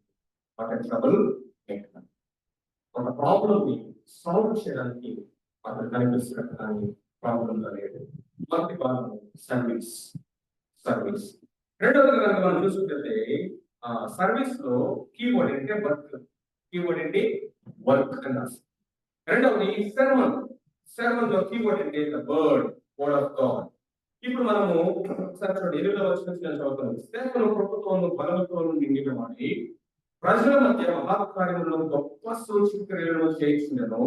ఒక ట్రబుల్ మేకర్. ఒక ప్రాబ్లం ని సాల్వ్ చేయడానికి అతను కనిపిస్తున్నట్టు కానీ ప్రాబ్లం లేదు. మొదటి భాగం సర్వీస్. రెండవది కనుక మనం చూసుకుంటే సర్వీస్ లో కీవర్డ్ అంటే వర్క్. కీవర్డ్ ఏంటి? వర్క్ అని రాస్తాం. రెండవది సెర్మన్ లో కీవర్డ్ అంటే ద వర్డ్ ఆఫ్ గాడ్. ఇప్పుడు మనము ఒకసారి చూడండి, 8వ వచనం నేను చదువుతాను. స్టెఫెను కృపతోను బలముతోను నిండిన వాడి ప్రజల మధ్య మహత్కార్యములను గొప్ప సూచక్రియలను చేయించుండెను.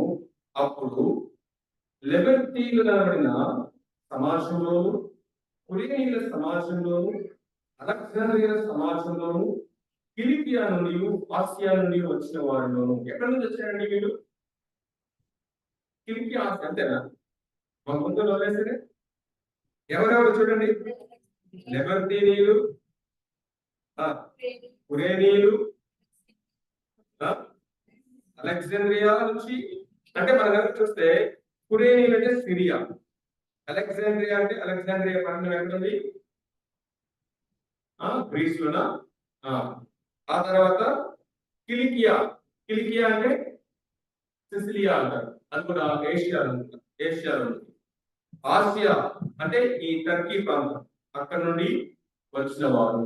అప్పుడు లిబర్టీలు అనబడిన సమాజంలోను, కురేనీయుల సమాజంలోను, అలెగ్జాండ్రియా సమాజంలోను, ఫిలిపియా నుండి, ఆసియా నుండి వచ్చిన వారిలోను. ఎక్కడి నుంచి వచ్చారండి వీళ్ళు? ఫిలిపియా, ఆసియా అంతేనా? మా ముందు వదిలేసరే ఎవరెవరు చూడండి. లిబర్టీనీయులు, కురేనీయులు, అలెగ్జాండ్రియా నుంచి. అంటే మనం కనుక చూస్తే కురేనీయులు అంటే సిరియా, అలెగ్జాండ్రియా పట్టణం ఎక్కడుంది? గ్రీస్ లోనా? ఆ తర్వాత కిలికియా అంటే సిసిలియా అంటారు, అది కూడా ఏషియాలో ఉంది. ఆసియా అంటే ఈ టర్కీ ప్రాంతం, అక్కడ నుండి వచ్చిన వారు.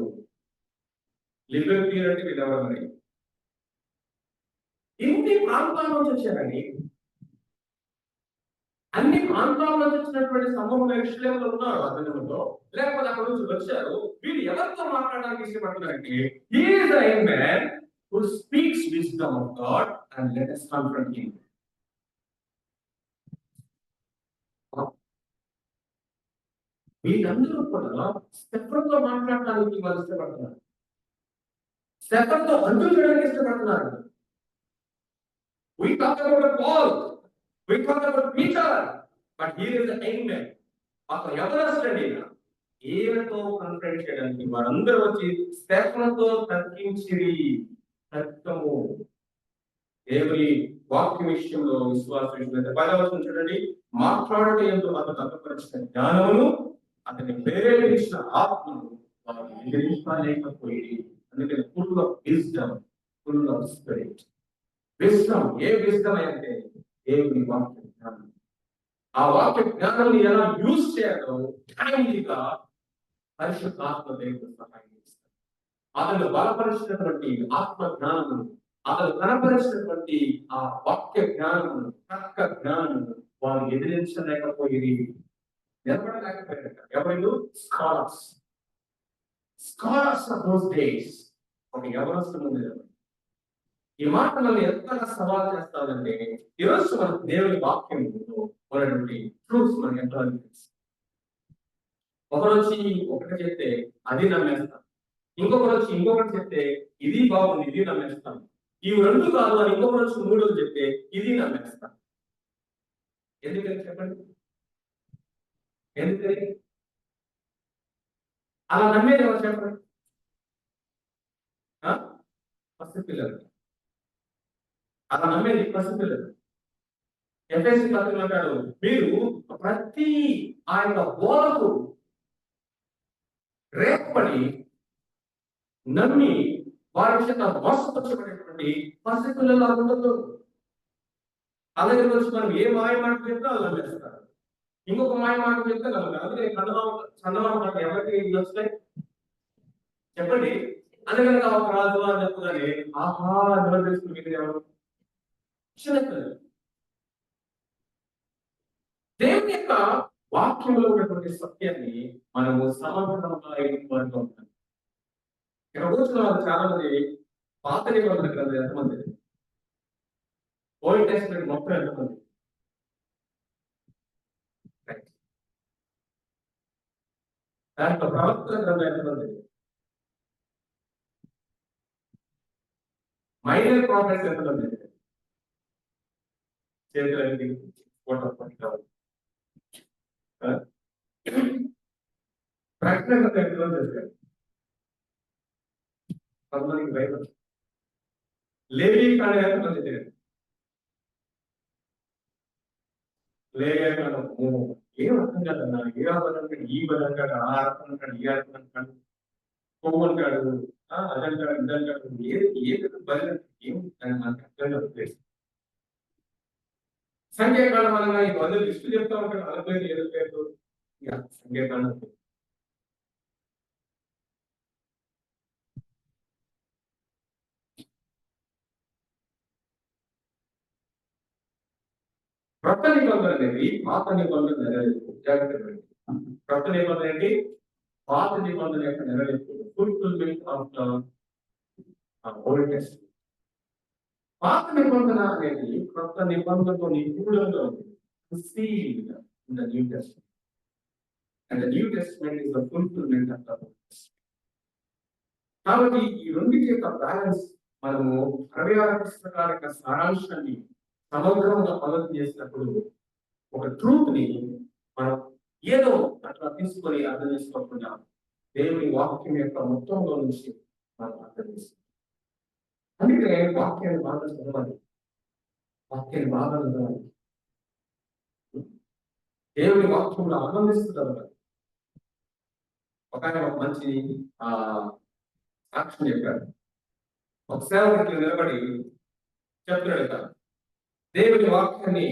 లిబర్టీ అంటే వీళ్ళెవరు మరి? ఇన్ని ప్రాంతాల నుంచి వచ్చారండి. అన్ని ప్రాంతాల నుంచి వచ్చినటువంటి సమూహం విషయంలో ఉన్నారు అతనిలో, లేకపోతే అక్కడ నుంచి వచ్చారు. వీళ్ళు ఎవరితో మాట్లాడడానికి ఇష్టపడుతున్నారంటే he is the young man who speaks wisdom of God and let us confront him. వీళ్ళందరూ కూడా స్టెఫెనుతో మాట్లాడడానికి వాళ్ళు ఇష్టపడుతున్నారు. స్టెఫెనుతో అంటు చేయడానికి ఇష్టపడుతున్నారు. We talk about Paul, we talk about Peter, but here is the young man. అతను ఎవరొస్తాడండి? ఏలతో కన్ఫరెన్స్ చేయడానికి వారందరూ వచ్చి స్టెఫెనుతో తర్కించిరి. తర్కము దేవుని వాక్య విషయంలో, విశ్వాస విషయంలో 10వ వచనం చూడండి. మాట్లాడటం యందు అతను అర్థపరిచిన జ్ఞానమును, అతని ప్రేరేపించిన ఆత్మను వారు ఎదిరించలేకపోయి. అందుకని full of wisdom, full of spirit. Wisdom, A wisdom అంటే దేవుని వాక్య జ్ఞానం. ఆ వాక్య జ్ఞానాన్ని ఎలా యూజ్ చేయాలో టైమ్లీగా పరిశుద్ధాత్మ దేవుడు సహాయం చేస్తారు. అతను బలపరిచినటువంటి ఆత్మ జ్ఞానమును, అతను కనపరిచినటువంటి ఆ వాక్య జ్ఞానమును, తర్క జ్ఞానమును వారు ఎదిరించలేకపోయి, నిలబడలేకపోయారు. ఎవరు? Scholars of those days. ఒక యవనస్తులు నిలబడి ఈ మాటలను ఎంతగా సవాల్ చేస్తానంటే, ఈరోజు మన దేవుని వాక్యం ఉన్నటువంటి ట్రూత్స్ మనకి ఎంతో అనిపిస్తుంది. ఒకరు వచ్చి ఒకటి చెప్తే అది నమ్మేస్తాం, ఇంకొకరు వచ్చి ఇంకొకటి చెప్తే ఇది బాగుంది, ఇది నమ్మేస్తాం. ఇవి రెండు కాదు అని ఇంకొకరు వచ్చి మూడోది చెప్తే ఇది నమ్మేస్తాం. ఎందుకని చెప్పండి? ఎందుకని అలా నమ్మేది ఎవరు చెప్పండి? పసిపిల్లలు. అలా నమ్మేది పసిపిల్లలు. ఎఫ్ఎస్సి పత్రికలో అంటాడు, మీరు ప్రతి ఆ యొక్క బోధకు రేపబడి నమ్మి వారి విషయంగా మోసపరచబడేటువంటి పసిపిల్లలు ఉండదు. అలాగే వచ్చి మనం ఏ మాయ మాట చెప్తే వాళ్ళు నమ్మేస్తారు, ఇంకొక మాయ మాట చెప్తే నమ్మరు. అందుకే చందమామ ఎవరికి నచ్చుతాయి చెప్పండి? అందుకని ఒక రాజు అని చెప్పగానే ఆహా ఎవరు తెలుసుకుని ఎవరు? చిన్నపిల్లలు. దేవుని యొక్క వాక్యంలో ఉన్నటువంటి సత్యాన్ని మనము సమగ్రంగా ఎదుర్కొంటూ ఉంటాం. ఇక్కడ కూర్చున్న వాళ్ళు చాలా మంది పాత నిబంధన గ్రంథం ఎంతమంది? ఓల్డ్ టెస్ట్మెంట్ మొత్తం ఎంతమంది? దాంట్లో ప్రవక్తల గ్రంథం ఎంతమంది? మైనర్ ప్రాఫిట్స్ ఎంతమంది చేతులకి ఫోటో పట్టుకోవాలి. ప్రకటన ఎంతమంది చేస్తారు? కొంతమందికి భయం. లేవీ కాడ ఎంతమంది చేయాలి? లేఖనం ఏం అర్థం కాదన్నా, ఏ అర్థం ఈ బలంగా ఆ అర్థం ఈ అర్థం కొవ్వు అంటాడు, అదంటాడు ఇదంటాడు, ఏది బలం ఏం మనకు అర్థం కాదు. సంఖ్యాకాలం అనగా ఈ 100 లిస్టు చెప్తా ఉంటాడు, 40 పేర్లు సంఖ్యాకాలం. క్రొత్త నిబంధన అనేది పాత నిబంధన నెరవేర్పు. జాగ్రత్త. క్రొత్త నిబంధన ఏంటి? పాత నిబంధన యొక్క నెరవేర్పు. Fulfilment of the Old Testament. పాత నిబంధన అనేది క్రొత్త నిబంధనతో నిపుణులంగా ఉంది. Sealed in the New Testament. And the New Testament is the fulfillment of the Old Testament. కాబట్టి ఈ రెండింటి యొక్క బ్యాలెన్స్ మనము 66 పుస్తకాల యొక్క సారాంశాన్ని సమగ్రంగా పద్ధతి చేసినప్పుడు ఒక ట్రూత్ ని మనం ఏదో అట్లా తీసుకొని అర్థం చేసుకోకుండా దేవుని వాక్యం యొక్క మొత్తంలో నుంచి మనం అర్థం చేసుకుంటాం. అందుకే వాక్యాన్ని బాగా చదవాలి, వాక్యాన్ని బాగా చదవాలి, దేవుని వాక్యంలో ఆనందిస్తున్నారు. ఒక ఆయన ఒక మంచి సాక్ష్యం చెప్పాడు. ఒక సేవకుడికి నిలబడి చెప్తున్నాడు కదా, దేవుని వాక్యాన్ని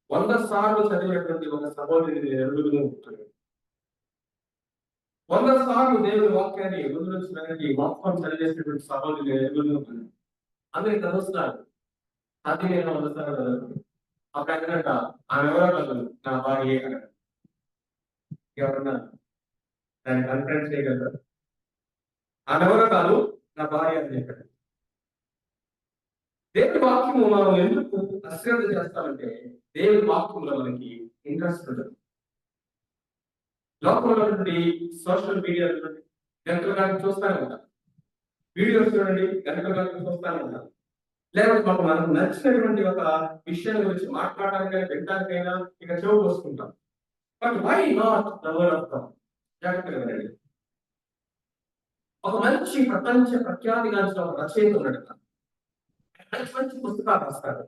100 సార్లు చదివినటువంటి ఒక సహోదరుని ఎరుగుతూ ఉంటాడు. 100 సార్లు దేవుని వాక్యాన్ని ముందు నుంచి వాక్యం చదివేసినటువంటి సహోదరుని ఎరుగుతూ ఉంటాడు. అందరికి చదువుతున్నారు, అది నేను 100 సార్లు చదువుతాను. అప్పుడు అన్నట ఆమె ఎవరో కాదు, నా భార్య అన్నాడు. ఎవరన్నా దాన్ని కన్ఫరెన్స్ చేయగలరు? ఆమె ఎవరో కాదు, నా భార్య అని చెప్పాడు. దేవుని వాక్యము మనం ఎందుకు అశ్రద్ధ చేస్తామంటే దేవుని వాక్యంలో మనకి ఇంట్రెస్ట్ ఉంటుంది. లోకంలో నుండి సోషల్ మీడియా గంటల గారికి చూస్తానే ఉంటాం, వీడియోస్ చూడండి గంటల గారికి చూస్తానే ఉంటాం. లేకపోతే మనకు నచ్చినటువంటి ఒక విషయం గురించి మాట్లాడడానికైనా వినడానికైనా ఇక చెవు పోసుకుంటాం. But why not the word of God? జాగ్రత్తగా వినండి. ఒక మంచి ప్రపంచ ప్రఖ్యాతిగాంచిన ఒక రచయిత ఉన్నాడు, మంచి మంచి పుస్తకాలు రాస్తాడు.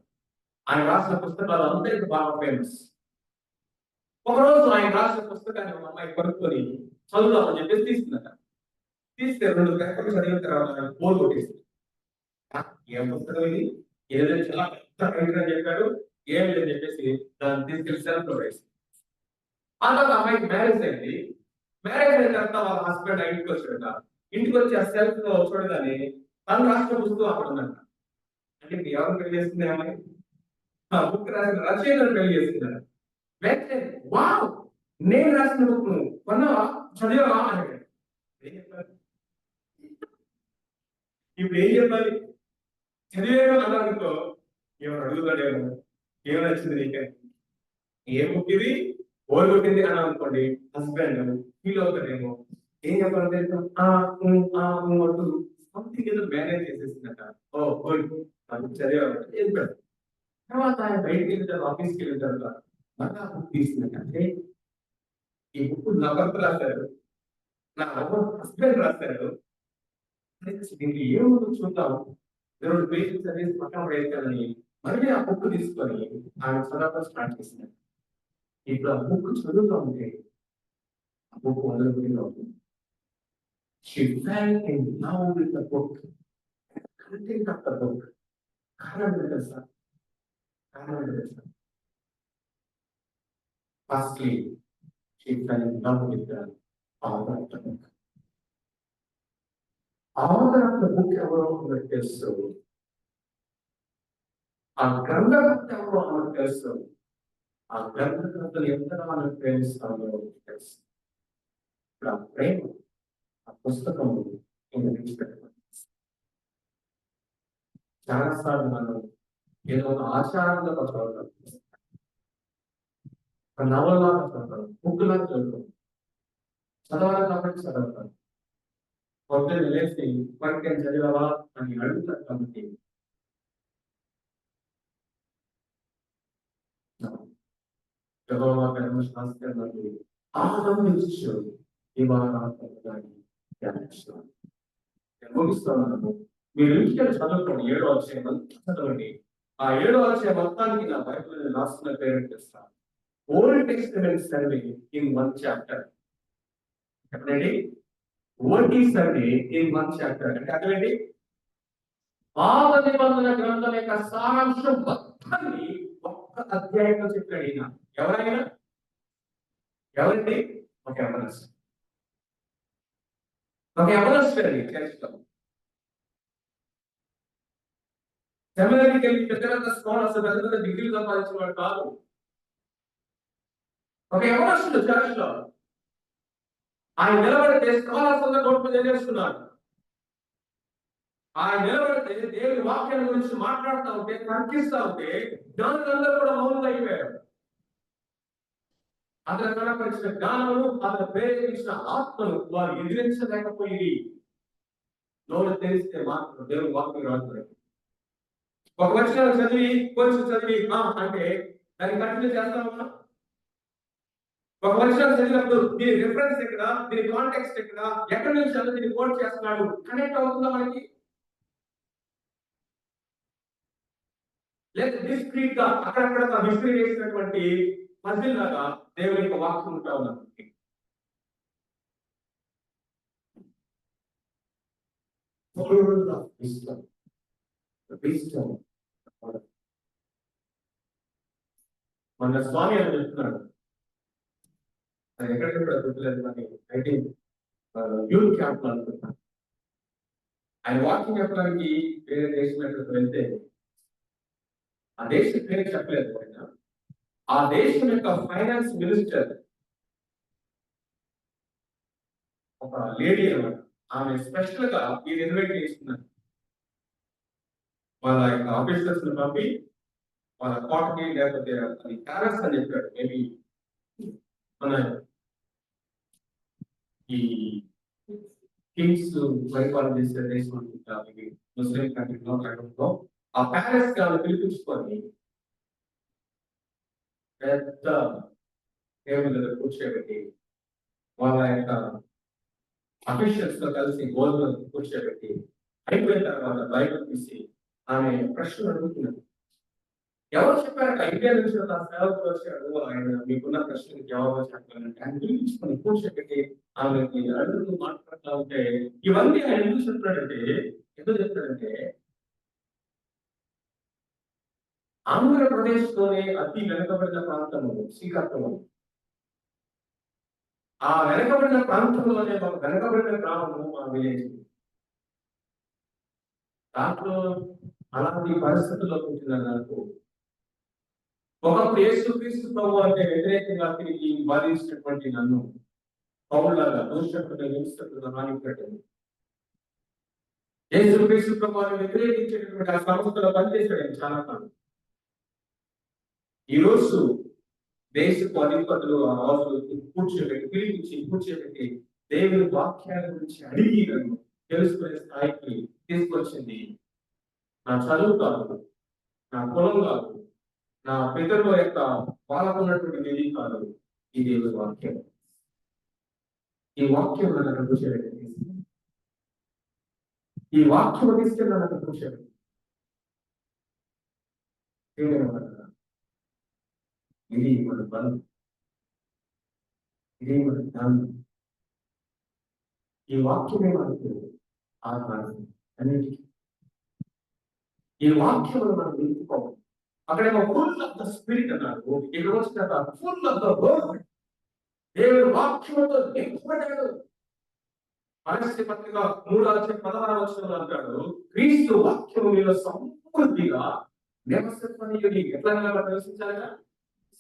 ఆయన రాసిన పుస్తకాలు అందరికీ బాగా ఫేమస్. ఒకరోజు ఆయన రాసిన పుస్తకాన్ని ఒక అమ్మాయి కొనుక్కొని చదువుదామని చెప్పేసి తీసుకున్నట. తీస్తే 2 గంటలు చదివిన తర్వాత బోర్ కొట్టేసింది. ఏం పుస్తకం ఇది, ఏదో చాలా పెద్ద చెప్పాడు, ఏమి లేదని చెప్పేసి దాన్ని తీసుకెళ్లి సెల్ఫ్ లో వేసింది. ఆ తర్వాత అమ్మాయికి మ్యారేజ్ అయింది. మ్యారేజ్ అయిన తర్వాత వాళ్ళ హస్బెండ్ ఇంటికి వచ్చాడట. ఇంటికి వచ్చి ఆ సెల్ఫ్ లో చూడగానే తను రాసిన పుస్తకం అక్కడ ఉందంట. అంటే ఎవరు పెళ్లి చేస్తుంది అమ్మాయి? బుక్ రాసిన రచయితను పెళ్లి చేస్తున్నాడు. వెంటనే వావ్, నేను రాసిన బుక్ నువ్వు కొన్నావా, చదివావా అని ఏం చెప్పాలి? ఇప్పుడు ఏం చెప్పాలి? చదివేమో అన్నాడుకో, ఏమో అడుగుతాడేమో, ఏమో నచ్చింది నీకే, ఏ బుక్ ఇది, ఓల్ కొట్టింది అని అనుకోండి, హస్బెండ్ ఫీల్ అవుతాడేమో. ఏం చెప్పాలి? సంథింగ్ ఏదో మేనేజ్ చేసేసిందట. ఓ గుడ్, చదివాడు చెప్పాడు. తర్వాత ఆయన బయటికి వెళ్తారు, ఆఫీస్కి వెళ్తారు, మళ్ళా బుక్ తీసుకున్నట్టే ఈ బుక్ నా భర్త రాశారు, నా హస్బెండ్ రాశారు, దీనికి ఏముందో చూద్దాం, 2 పేజీలు చదివేసి పక్కన పడేస్తానని మళ్ళీ ఆ బుక్ తీసుకొని ఆయన చదవడం స్టార్ట్ చేసినారు. ఇప్పుడు ఆ బుక్ చదువుతూ ఉంటే ఆ బుక్ మొదలుపెట్టిన అవుతుంది. She fell in love with the book, content of the book. కారణం ఏంటో తెలుసా? Firstly, she fell in love with the author of the book. Author of the book ఎవరో మనకు తెలుసు, ఆ గ్రంథకర్త ఎవరో మనకు తెలుసు, ఆ గ్రంథకర్తలు ఎంత మనకు ప్రేమిస్తామో తెలుసు. ఇప్పుడు ఆ ప్రేమ, ఆ పుస్తకం చాలాసార్లు మనం ఏదో ఒక ఆచారంలో చదువుతాం, ఒక నవలాగా చదువుతాం, బుక్ లాగా చదువుతాం, చదవాలి కాబట్టి చదువుతాం. పొద్దున్న లేచి వాక్యం చదివావా అని అడుగుతారు కాబట్టి యెహోవా ధర్మశాస్త్రాలను ఆనందించు దివారాత్రములని ధ్యానించున్నాను. నేను ముగిస్తున్నాను. మీరు ఇంటికి చదువుకోండి. 7వ అధ్యాయం అంతా చదవండి. ఆ 7వ అధ్యాయం మొత్తానికి నా బైబిల్ రాసిన పేరు చేస్తాను. Old testament survey in 1 chapter. చెప్పండి. ఓల్డ్ సర్వే ఇన్ 1 చాప్టర్ అంటే అర్థమేంటి? పాత నిబంధన గ్రంథం యొక్క సారాంశం మొత్తాన్ని ఒక్క అధ్యాయంలో చెప్పాడు ఈయన. ఎవరైనా ఎవరండి? ఒక యవనస్తుడు. ఒక యవనస్తుడు అండి చర్చిలో. సెమినరీకి వెళ్ళి పెద్ద పెద్ద స్కాలర్స్ పెద్ద పెద్ద డిగ్రీలు సంపాదించిన వాడు కాదు. ఒక యవనస్తుడు చర్చిలో. ఆయన నిలబడితే స్కాలర్స్ అంతా నోట్ మీద చేస్తున్నారు. ఆయన నిలబడితే దేవుని వాక్యాల గురించి మాట్లాడుతూ ఉంటే తర్కిస్తూ ఉంటే జ్ఞానులందరూ కూడా మౌనంగా అయిపోయారు. అతను కనపరిచిన జ్ఞానమును అతను ప్రేరేపించిన ఆత్మను వారు ఎదిరించలేకపోయింది. నోరు తెలిస్తే మాత్రం దేవుని వాక్యం రాదు. ఒక వచనం చదివి కొంచెం చదివి అంటే దాన్ని కంటిన్యూ చేస్తామా? ఒక వచనం చదివినప్పుడు దీని రిఫరెన్స్ ఎక్కడ, దీని కాంటెక్స్ట్ ఎక్కడ, ఎక్కడి నుంచి అతను దీన్ని కోట్ చేస్తున్నాడు కనెక్ట్ అవుతుందా మనకి? లేదా డిస్క్రీట్ గా అక్కడక్కడ హిస్టరీ చేసినటువంటి పజిల్ లాగా దేవుని యొక్క వాక్యం ఉంటా ఉన్నది. మన స్వామి అని చెప్తున్నాడు. అది ఎక్కడికి కూడా గుర్తులేదు కానీ ఐ థింక్ యూత్ క్యాంప్ అనుకుంటున్నాను. ఆయన వాక్యం చెప్పడానికి వేరే దేశం ఎక్కడికి వెళ్తే ఆ దేశం పేరు చెప్పలేదు ఆయన. ఆ దేశం యొక్క ఫైనాన్స్ మినిస్టర్ ఒక లేడీ అన్నమాట. ఆమె స్పెషల్ గా ఇది ఇన్వైట్ చేస్తున్నారు. వాళ్ళ యొక్క ఆఫీసర్స్ ని పంపి వాళ్ళ కోటకి లేకపోతే అది ప్యాలెస్ అని చెప్పాడు. మేబీ మన ఈ కింగ్స్ పరిపాలన చేసే దేశం అనుకుంటారు. ఇది ముస్లిం కంట్రీలో ఆ ప్యాలెస్ కి ఆమె పిలిపించుకొని పెద్ద టేబుల్ దగ్గర కూర్చోబెట్టి వాళ్ళ యొక్క అఫీషియల్స్ తో కలిసి గోల్ కూర్చోబెట్టి అయిపోయిన తర్వాత బైబిల్ తీసి ఆమె ప్రశ్నలు అడుగుతున్నారు. ఎవరు చెప్పారంటే ఇండియా నుంచి ఒక సేవకుడు వచ్చాడు, ఆయన మీకున్న ప్రశ్నకి జవాబు చెప్పాలంటే ఆయన పిలిపించుకొని కూర్చోబెట్టి ఆమెకి అడుగుతూ మాట్లాడుతూ ఉంటే ఇవన్నీ ఆయన ఎందుకు చెప్తాడంటే ఆంధ్రప్రదేశ్ లోనే అతి వెనుకబడిన ప్రాంతము శ్రీకాకుళం. ఆ వెనకబడిన ప్రాంతంలోనే ఒక వెనకబడిన గ్రామము మా విలేజ్. దాంట్లో అలాంటి పరిస్థితుల్లో పుట్టిన నాకు ఒకప్పుడు యేసుక్రీస్తు ప్రభు అంటే వ్యతిరేకంగా తిరిగి బాధించినటువంటి నన్ను పౌరులాగా దోషకుడు హింసకుడు హానిపెట్టింది. యేసుక్రీస్తు ప్రభువుని వ్యతిరేకించేటటువంటి ఆ సంస్థలో పనిచేశాడు చాలా కాలం. ఈ రోజు దేశపు అధిపతులు ఆ రోజులు కూర్చోబెట్టి దేవుని వాక్యాల గురించి అడిగి నన్ను తెలుసుకునే స్థాయికి తీసుకొచ్చింది నా చదువు కాదు, నా కులం కాదు, నా పితరుల యొక్క వాళ్ళకున్నటువంటి నిధి కాదు, ఈ దేవుని వాక్యం. ఈ వాక్యం నన్ను కూర్చోబెట్టి ఈ వాక్యం తీసుకెళ్ళి నన్ను కూర్చోబెట్టి ఇది మన బలం, ఇది మన జ్ఞానం. ఈ వాక్యమే మనకు ఆధారం అన్నిటికీ. ఈ వాక్యములు మనం నిలుపుకోవాలి. అక్కడేమో ఫుల్ ఆఫ్ ద స్పిరిట్ అన్నారు, ఇక్కడ వచ్చిన ఫుల్ ఆఫ్ ద వర్డ్. దేవుని వాక్యముతో నింపబడ్డాడు. పరిస్థితి పత్రిక 3:16 అంటాడు, క్రీస్తు వాక్యము మీద సమృద్ధిగా నివసించని ఎట్లా నివసించాలిగా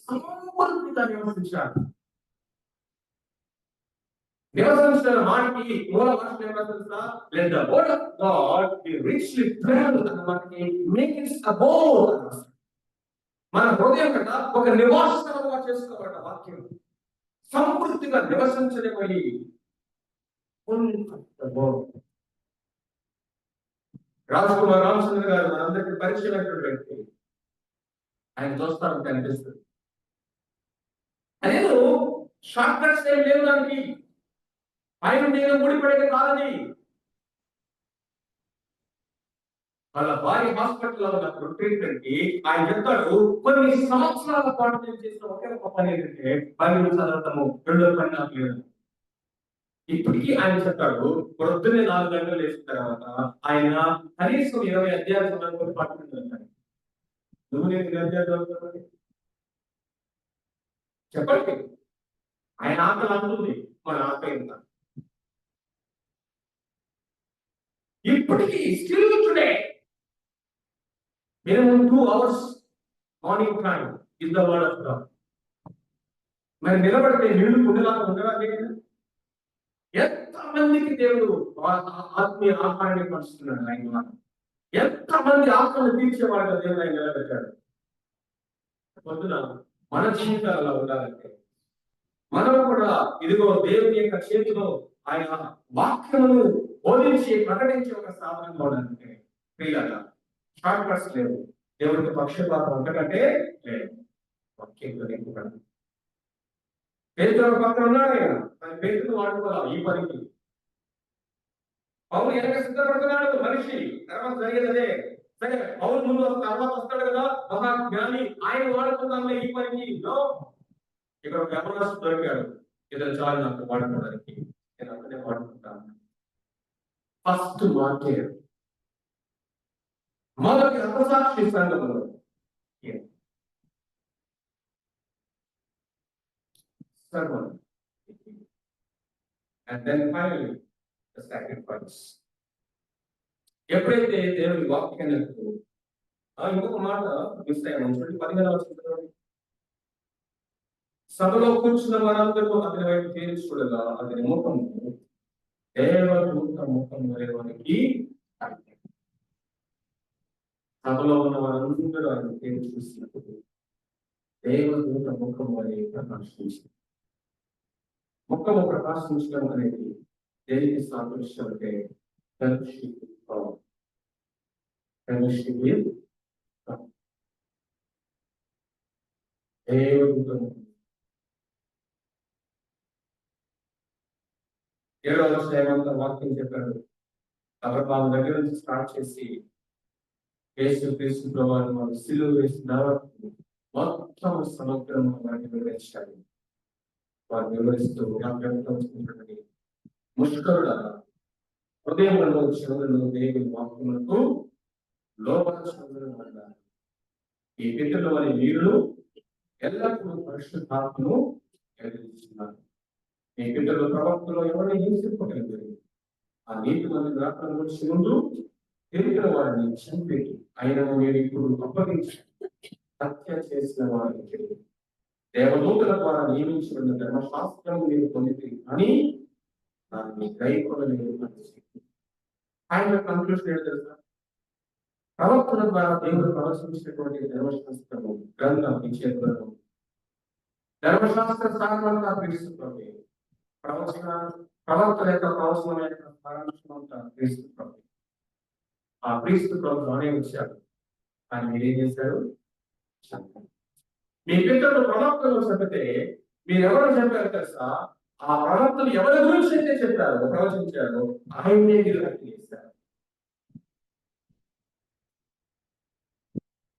సమృద్ధిగా నివసించాలి. నివసించిన మాటకి మూల భాష నివసించా let the word of God be richly dwell అన్న మాటకి make it abode. మన హృదయం కట ఒక నివాసస్థలంగా చేసుకోవాలట వాక్యం. సమృద్ధిగా నివసించలేమని రాజకుమార్ రామచంద్ర గారు మనందరికీ పరిచయమైనటువంటి వ్యక్తి. ఆయన చూస్తానికి అనిపిస్తుంది. అదేదో షార్ట్ కట్స్ ఏం లేవు దానికి, పైన నేను ముడిపడేది కాదని. వాళ్ళ భార్య హాస్పిటల్లో ఉన్నప్పుడు ట్రీట్మెంట్ కి ఆయన చెప్తాడు, కొన్ని సంవత్సరాల పాటు నేను చేసిన ఒకే ఒక పని ఏంటంటే బైబిల్ చదవటము, రెండో పని నాకు లేదు. ఇప్పటికీ ఆయన చెప్తాడు, పొద్దున్నే 4 గంటలు లేచిన తర్వాత ఆయన కనీసం 20 అధ్యాయాలు చదవకపోతే పట్టుకుని వెళ్తాడు. నువ్వు నేను 20 అధ్యాయాలు చదువుతావు చెప్పండి. ఆయన ఆకలి అంటుంది, మన ఆకలి ఎంత. ఇప్పటికీ still today minimum 2 hours morning time is the word of God. మరి నిలబడితే నీళ్లు కుండలాగా ఉండగా లేదు. ఎంతమందికి దేవుడు ఆత్మీయ ఆహారాన్ని పంచుతున్నాడు ఆయన. ఎంతమంది ఆత్మను తీర్చేవాడుగా దేవుడు ఆయన నిలబెట్టాడు. పొద్దున మన జీవితాలలో ఉండాలంటే మనం కూడా ఇదిగో దేవుని యొక్క చేతిలో ఆయన వాక్యమును బోధించి ప్రకటించే ఒక సాధనంగా ఉండాలంటే ప్రియులారా, షార్ట్ కట్స్ లేవు. దేవుడికి పక్షపాతం అంతకంటే లేదు. వాక్యంతో నింపుకోవడం. పేతురు పక్కన ఉన్నాడు ఆయన, కానీ పేతురు వాడుకోవాలి ఈ పనికి. పౌలు వెనక సిద్ధపడుతున్నాడు మనిషి, తర్వాత జరిగేదే. సరే పౌలు ముందు తర్వాత వస్తాడు కదా మహా జ్ఞాని, ఆయన వాడుకుందాంలే ఈ పనికి. ఇక్కడ ఒక యవనస్తుడు దొరికాడు, ఇద్దరు చాలు నాకు వాడుకోవడానికి, నేను అక్కడే వాడుకుంటాను. ఫస్ట్ మార్కెట్ మొదటి హతసాక్షి సంఘములో sermon and then finally the sacrifice. ఎప్పుడైతే దేవుని వాక్యానికి ఇంకొక మాట మిస్ అయ్యాము చూడండి, 15వ వచనం. సభలో కూర్చున్న వారందరూ అతని వైపు తేల్చి చూడగా అతని ముఖము దేవదూత ముఖం వలె వారికి. సభలో ఉన్న వారందరూ ఆయన తేల్చి చూసినప్పుడు దేవదూత ముఖం వలె ప్రకాశించింది. ముఖము ప్రకాశించడం అనేది దేనికి సాదృశ్యం అంటే ఫెలోషిప్ దేవదూతము. 7వ అధ్యాయంలో వాక్యం చెప్పాడు. అబ్రహాము దగ్గర నుంచి స్టార్ట్ చేసి యేసుక్రీస్తు ప్రభువును వారు సిలువ వేసిన మొత్తం సమగ్రం వారిని వివరించాడు. వారు వివరిస్తూ వచ్చినటువంటి ముష్కరుల హృదయంలో చెవులను దేవుని వాక్యములకు లోపరచుకుని అన్నారు. ఈ పితరుల వారి వీరులు ఎల్లప్పుడూ పరిశుద్ధాత్మను ఎదిరిస్తున్నారు. ఈ పితరుల ప్రవక్తలో ఎవరిని హింసింపగలిగారు. ఆ నీతి మంది రాకడ వచ్చి ముందు తిరిగిన వారిని చంపేది. ఆయన మీరు ఇప్పుడు అప్పగించి హత్య చేసిన వారికి దేవదూతల ద్వారా నియమించబడిన ధర్మశాస్త్రం మీరు పొందితే అని దాన్ని గైకొనలేదు. ఆయన కన్క్లూషన్ ఏంటో తెలుసా? ప్రవక్తల ద్వారా దేవుడు ప్రవచించినటువంటి ధర్మశాస్త్రము గ్రంథం ఈ చేతులను ధర్మశాస్త్ర సారంగా క్రీస్తుతుంది. ప్రవక్తల యొక్క ప్రవచనం యొక్క సారాంశం అంతా క్రీస్తుతుంది. ఆ క్రీస్తు ప్రభు అనే వచ్చాడు. కానీ మీరేం చేశారు? మీ పితరులు ప్రవక్తలు చదివితే మీరెవరు చెప్పారు తెలుసా? ఆ ప్రవక్తలు ఎవరి గురించి అయితే చెప్పారు, ప్రవచించారు, ఆయన్నే మీరు హత్య చేశారు.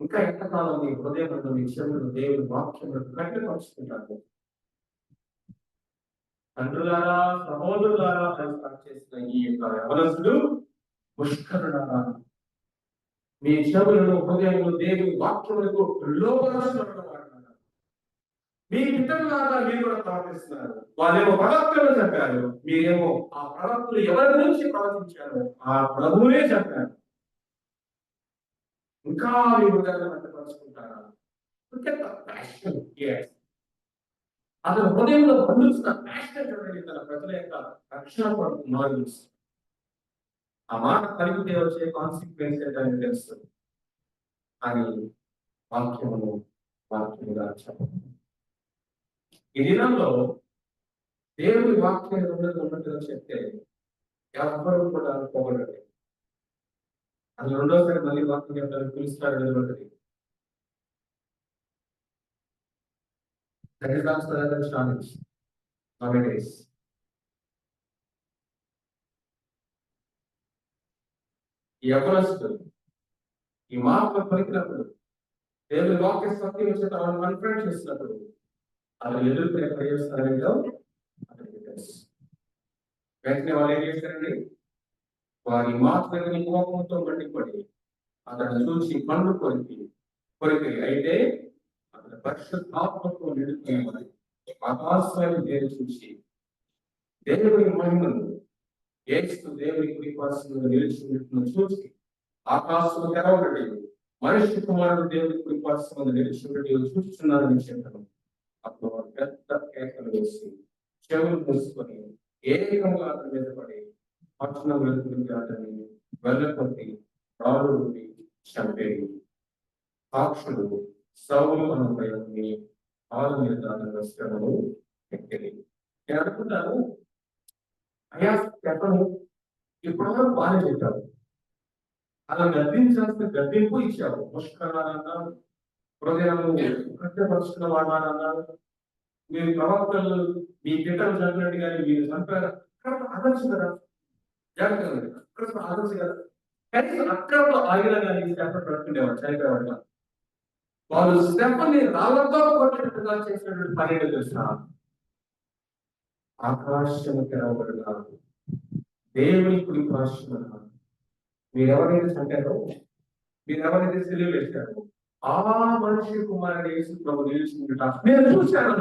ఇంకా ఎంతకాలం మీ హృదయంలో మీ చెవులు దేవుని వాక్యములకు కట్టుపరుచుకుంటారు. తండ్రులారా, సహోదరులారా స్టార్ట్ చేసిన ఈ యొక్క యవనస్తుడు పుష్కరులారా, మీ చెవులను హృదయంలో దేవుని వాక్యములకు లోపరుచుకున్నారు. మీ పితరులాగా మీరు కూడా ప్రవర్తిస్తున్నారు. వాళ్ళేమో ప్రవక్తలు చెప్పారు, మీరేమో ఆ ప్రవక్తలు ఎవరి గురించి ప్రవచించారు ఆ ప్రభువునే చెప్పారు. ఇంకా మీ హృదయాన్ని కట్టుపరుచుకుంటారా? అతను హృదయంలో బంధించిన ప్యాషన్ చూడండి, తన ప్రజల యొక్క రక్షణ కొరకు మార్గం. ఆ మాట కలిగితే వచ్చే కాన్సిక్వెన్స్ ఏంటని తెలుస్తుంది. అని వాక్యముగా చెప్పండి. ఈ దినంలో దేవుడి వాక్యం ఉన్నట్టుగా చెప్తే ఎవరు కూడా పోగొట్టండి. అది రెండోసారి మళ్ళీ వాక్యం చెప్తారు, పిలుస్తారు. That is also another challenge nowadays. ఈ యవనస్తులు ఈ మార్గం పలికినప్పుడు దేవుని వాక్య సత్యం చేత మనం కన్ఫరెన్స్ చేసినప్పుడు అతను ఎదుర్కొనే ప్రయోజనాలేంటో అతనికి తెలుసు. వెంటనే వాళ్ళు ఏం చేశారండి? వారి మాత్రమే కోపంతో మండిపడి అతను చూసి పండ్లు కొరికి అయితే అతని పరిశుద్ధాత్మతో నిండుకుని ఆకాశాన్ని దేవుని చూసి దేవుని మహిమను ఏస్తూ దేవుని కుడిపార్శ్వంలో నిలిచినట్టును చూసి ఆకాశము తెరవబడి మనిషి కుమారుడు దేవుని కుడిపార్శ్వంలో నిలిచినట్టు చూస్తున్నారని చెప్పాను. అప్పుడు వారు పెద్ద కేకలు వేసి చెవులు మూసుకొని ఏకంగా అతని మీద పడి పట్టణం వెలుగురికి అతన్ని వెళ్ళకొట్టి రాళ్ళు నుండి చంపేది. సాక్షులు సౌలు అన్న ప్రయోజని ఆరు మీద శ్రమను ఎక్కింది. నేను అనుకుంటాను, అయ్యా చెప్పను ఇప్పుడు బాగా చెప్పావు, అలా గద్దించాల్సిన గద్దింపు ఇచ్చావు. పుష్కరాలన్నారు, హృదయాలు కట్టపరుచుకున్న వాడాలన్నారు, మీరు ప్రవక్తలు మీ పిట్టలు చంపినట్టు కానీ మీరు చంపారు. అక్కడ ఆదర్శం కదా, జాగ్రత్త అక్కడ ఆదర్శం కదా. కనీసం అక్కడ ఆగిన కానీ స్టెఫన్ పడుతుండేవాడు, చనిపోయేవాడు. వాళ్ళు స్టెఫన్ని రాళ్లతో కొట్టినట్టుగా చేసినటువంటి పని ఏంటో తెలుసా? ఆకాశము తెరవబడిన దేవుని కుడి పార్శ్వమున మీరెవరైతే చంపారో, మీరెవరైతే సిలువ వేశారో ఆ మనిషి కుమారుడు యేసు ప్రభు నిలిచిందట నేను చూశాను.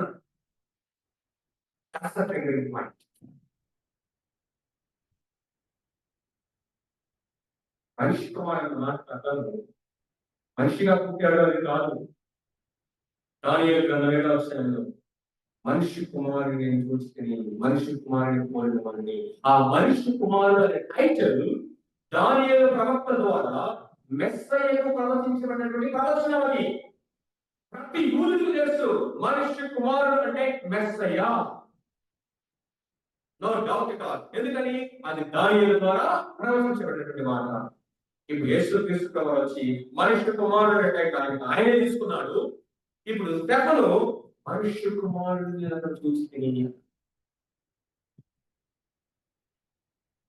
మనిషి కుమారుడు మాట్లాడతాను, మనిషిగా పుట్టాడు అది కాదు. దానియేలు గ్రంథం 7వ అధ్యాయంలో మనిషి కుమారుడిని చూసుకుని మనిషి కుమారుడిని పోలిన వాడిని, ఆ మనిషి కుమారుడు అనే టైటిల్ దానియేలు ప్రవక్త ద్వారా మెస్సయ్యకు ప్రవచించబడినటువంటి ప్రవచనం. అది ప్రతి యూదుకు తెలుసు, మనిషి కుమారుడు అంటే Messiah. No doubt it all. ఎందుకని? అది దానియేలు ద్వారా ప్రవచించబడినటువంటి మాట. ఇప్పుడు యేసుక్రీస్తు ప్రభువు వచ్చి మనిషి కుమారుడు అంటే ఆయనే తీసుకున్నాడు. ఇప్పుడు స్టెఫను మనిషి కుమారుడిని అక్కడ చూసుకుని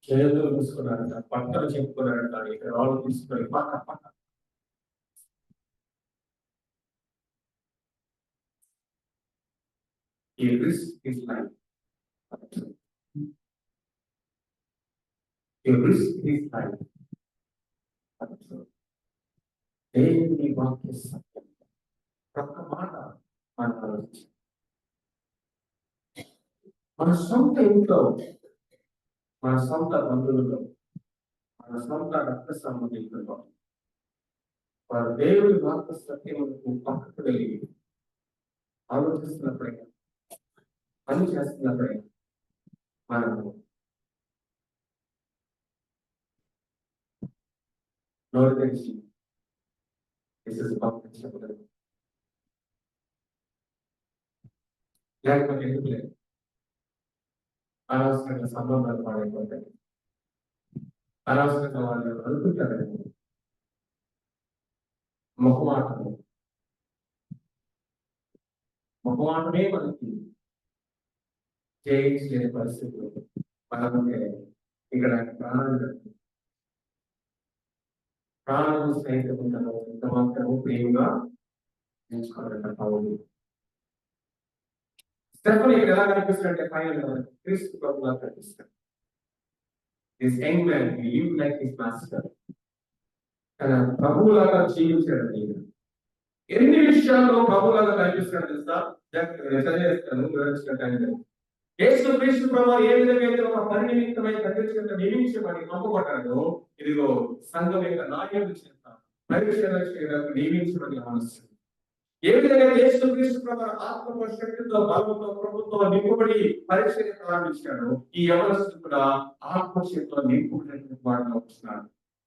చేతులు తీసుకున్నారంట, పట్టలు చెప్పుకున్నారంట, ఇక్కడ రాళ్ళు తీసుకొని పక్క పక్క He risked his life. He risked his life. దేవుని వాక్య సత్యం ఒక్క మాట మనం ఆలోచించాలి. మన సొంత ఇంట్లో, మన సొంత బంధువుల్లో, మన సొంత రక్త సంబంధికుల్లో వారు దేవుని వాక్య సత్యములకు పక్కకు వెళ్ళి ఆలోచిస్తున్నప్పుడే, పని చేస్తున్నప్పుడే మనము నోరు తెరిచి చెప్పలేదు. లేకపోతే ఎందుకు లేదు, అనవసరంగా సంబంధాలు పాడైపోతాయి, అనవసరంగా వాళ్ళు అనుకుంటారండి. మొహమాటమే మనకి జయించలేని పరిస్థితులు మనకుంటే ఇక్కడ ప్రాణము సైతం ఎంత మాత్రము ప్రేమగా ఎంచుకోవాలంట పౌలు. స్టెఫన్ ఇక్కడ ఎలా కనిపిస్తాడంటే ఫైనల్ క్రీస్తు ప్రభువులా కనిపిస్తాడు. This young man he lived like his master. తన ప్రభువులాగా జీవించాడు. ఎన్ని విషయాల్లో ప్రభువులాగా కనిపిస్తాడు తెలుసా? చదివేస్తాను, వివరించినట్టు యేసు క్రీస్తు ప్రభువు ఏ విధంగా అయితే ఒక పని నిమిత్తమై ప్రత్యక్షంగా నియమించబడి పంపబడ్డాడో, ఇదిగో సంఘం యొక్క నాయకుల చేత పరిచర్య చేయడానికి నియమించబడి ఆలోచన. ఏ విధంగా యేసు క్రీస్తు ప్రభువు ఆత్మ శక్తితో బలంతో ప్రభుత్వం నింపబడి పరిచర్య ప్రారంభించాడు, ఈ యవనస్తుడు కూడా ఆత్మశక్తితో నింపబడినటువంటి వాడిగా వచ్చినాడు.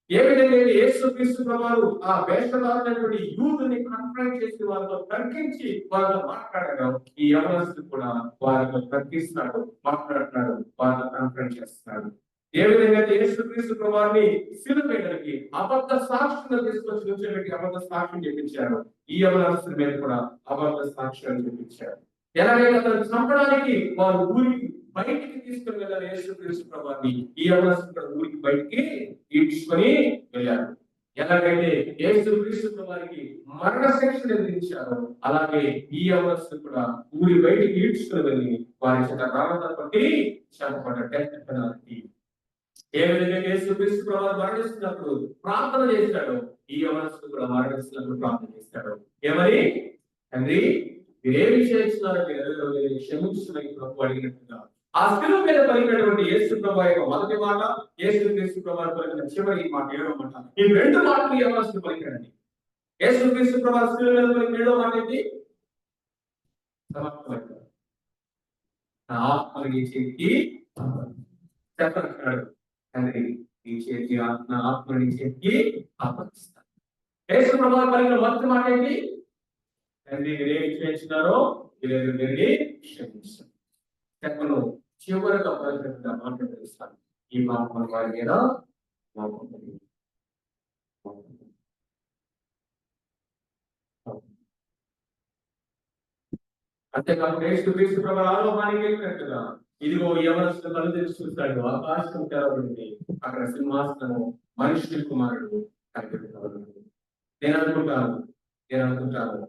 ఏ విధంగా యేసు క్రీస్తు ప్రభువు ఆ వేషధారులైనటువంటి యూదుని కన్ఫరెన్స్ చేసి వాళ్ళతో తర్కించి వాళ్ళతో మాట్లాడాడు, ఈ యవనస్తుడు కూడా వాళ్ళతో తర్కిస్తున్నాడు, మాట్లాడుతున్నాడు, వాళ్ళతో కన్ఫరెన్స్ చేస్తున్నాడు. ఏ విధంగా యేసు క్రీస్తు ప్రభువుని సిలువ వేయడానికి అబద్ధ సాక్షులను తీసుకొచ్చి నుంచోబెట్టి అబద్ధ సాక్ష్యం చెప్పించారు, ఈ యవనస్తుడి మీద కూడా అబద్ధ సాక్ష్యాలు చెప్పించారు. ఎలాగైతే అతను చంపడానికి వారు ఊరికి బయటికి తీసుకుని వెళ్ళారు యేసుక్రీస్తు ప్రభువుని. ఈ యవనస్తుడు ఊరికి బయటికి ఈడ్చుకొని వెళ్ళారు. ఎలాగైతే యేసుక్రీస్తు ప్రభువుకి మరణ శిక్షను విధించారో అలాగే ఈ యవనస్తుడు కూడా ఊరి బయటికి ఈడ్చుకొని వెళ్ళి వారి చేత రాళ్ళతో కొట్టి చంపబడ్డ డెత్ పెనాల్టీ. ఏ విధంగా యేసుక్రీస్తు ప్రభువు మరణిస్తున్నప్పుడు ప్రార్థన చేశాడు, ఈ యవనస్తుడు కూడా మరణిస్తున్నప్పుడు ప్రార్థన చేశాడు. ఏమని? తండ్రి, మీరేమి చేస్తున్నారో మీరు క్షమించుకుని ప్రభు అడిగినట్టుగా ఆ శిలువ మీద పలికినటువంటి యేసు ప్రభువు యొక్క మొదటి మాట, యేసుక్రీస్తు ప్రభువు పలికిన చివరి మాట, ఏడవ మాట, ఈ రెండు మాటలు యవనస్తుడు పలికాడండి. యేసుక్రీస్తు ప్రభువు శిలువ మీద పలికిన ఏడవ మాట ఏంటి? సమాప్తమైంది. నా ఆత్మని నీ చేతికి చెప్పన్నాడు. తండ్రి, నీ చేతి నా ఆత్మని నీ చేతికి అప్పగిస్తాను. యేసు ప్రభువు పలికిన మొదటి మాట ఏంటి? తండ్రి, మీరేమి చేయించినారో మీరేమి క్షమించారు. చెప్పను చివరిగా పలికిన మాట తెలుస్తాను, ఈ పాపం వారి మీద అంతేకాకుండా యేసుక్రీస్తు ప్రభువు ఆలోకానికి వెళ్ళినట్టుగా ఇదిగో యవనస్తుడు కళ్ళు తెరిచి చూస్తాడు, ఆకాశం తెరవబడింది, అక్కడ సింహాసనము మనుష్య కుమారుడు కనిపెట్టబడింది. నేను అనుకుంటాను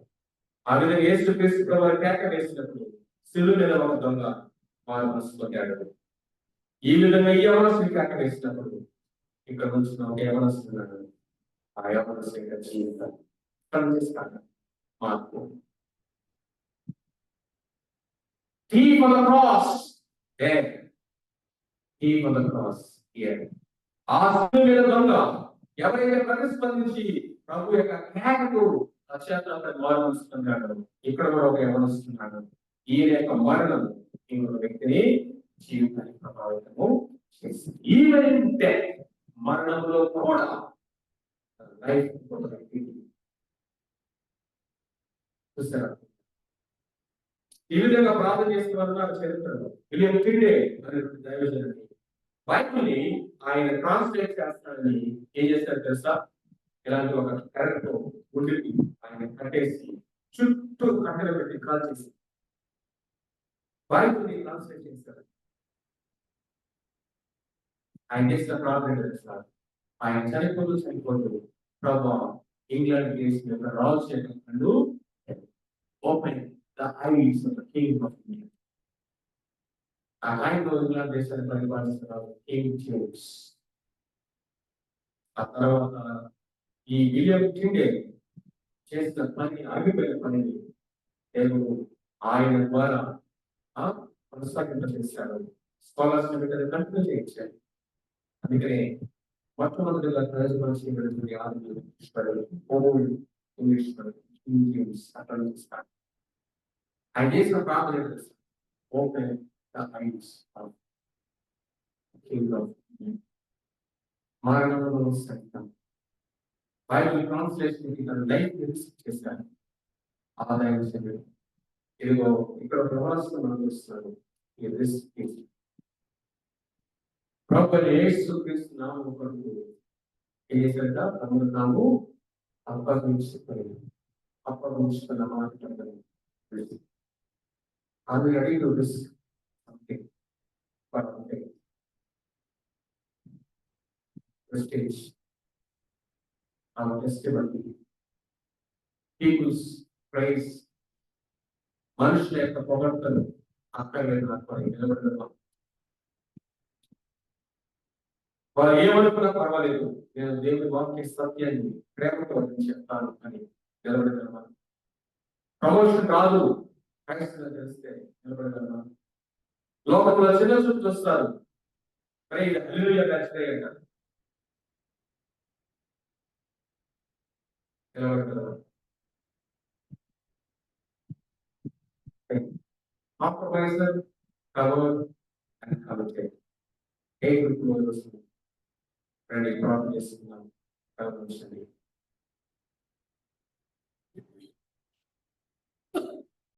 ఆ విధంగా యేసుక్రీస్తు ప్రభువు కేక వేసినప్పుడు శిలువ మీద ఒక దొంగ వారు మనసు పొందాడు. ఈ విధంగా ఈ యవనస్తుడు కేక వేసినప్పుడు ఇక్కడ నుంచి ఒక యవనస్తున్నాడు. ఆ యవనస్తుడి జీవితం మార్పు. Thief on the cross, there. Thief on the cross, here. ఆ శిలువ మీద దొంగ ఎవరైతే ప్రతిస్పందించి ప్రభు యొక్క కేకకు పశ్చాత్తాపాన్ని మారుస్తున్నాడు, ఇక్కడ కూడా ఒక యవనస్తున్నాడు. ఈయన యొక్క మరణం ఇంకొక వ్యక్తిని జీవితాన్ని ప్రభావితము చేసింది. ఈవెన్ డెత్, మరణంలో కూడా లైఫ్ చూస్తారా? ఈ విధంగా ప్రార్థన చేస్తున్నారు చరిత్రలో. విలియం టిండే అనేటువంటి దైవజనుడు బైబిల్ని ఆయన ట్రాన్స్లేట్ చేస్తాడని ఏం చేస్తాడు తెలుసా? ఇలాంటి ఒక కరెక్ట్ గుండెకి ఆయన కట్టేసి చుట్టూ కట్టెలు పెట్టి కాల్ చేసి బైబిల్ని ట్రాన్స్లేట్ చేస్తాడు. ఆయన చేసిన ప్రార్థన తెలుసా? ఆయన చనిపోతూ ప్రభా, ఇంగ్లాండ్ దేశం యొక్క రాజు యొక్క కళ్ళు open the eyes of the king of India. ఆ టైంలో ఇంగ్లాండ్ దేశాన్ని పరిపాలిస్తున్నారు కింగ్ జేమ్స్. ఆ తర్వాత ఈ విలియం టిండే చేసిన పని, ఆగిపోయిన పనిని దేవుడు ఆయన ద్వారా కొనసాగింపజేశాడు. స్కాలర్స్ కంటిన్యూ చేయించాడు. అందుకనే మొట్టమొదటిగా ప్రజలు ఇంగ్లీష్ కింగ్ జేమ్స్ అక్కడ చేస్తాడు. I guess the problem is open the eyes of the kingdom. మరణంలో సైతం బైబిల్ ట్రాన్స్లేషన్ ఇక్కడ లైఫ్ చేశాను. ఆదాయం చేయడం ఇదిగో ఇక్కడ ప్రవాసం అనుభవిస్తున్నాడు. ప్రభువు యేసుక్రీస్తు నామమున కొరకు ఏం చేశాడట? తమను తాము అప్పగించుకున్న మాట. Are we ready to risk something for something? Prestige, our testimony, people's praise, మనుషుల యొక్క పొగడ్తలు నిలబడడం. వారు ఏమనుకున్నా పర్వాలేదు, నేను దేవుని వాక్య సత్యాన్ని ప్రేమతో చెప్తాను అని నిలబడగలమా? ప్రమోషన్ రాదు తెలిస్తే నిలబడగలమా? లోకంలో చిన్న చుట్టూ వస్తారు, నిలబడగలమా? Compromiser, coward and committed. ఏ గ్రూప్ లో వస్తుంది? రండి ప్రార్థన చేస్తున్నాం.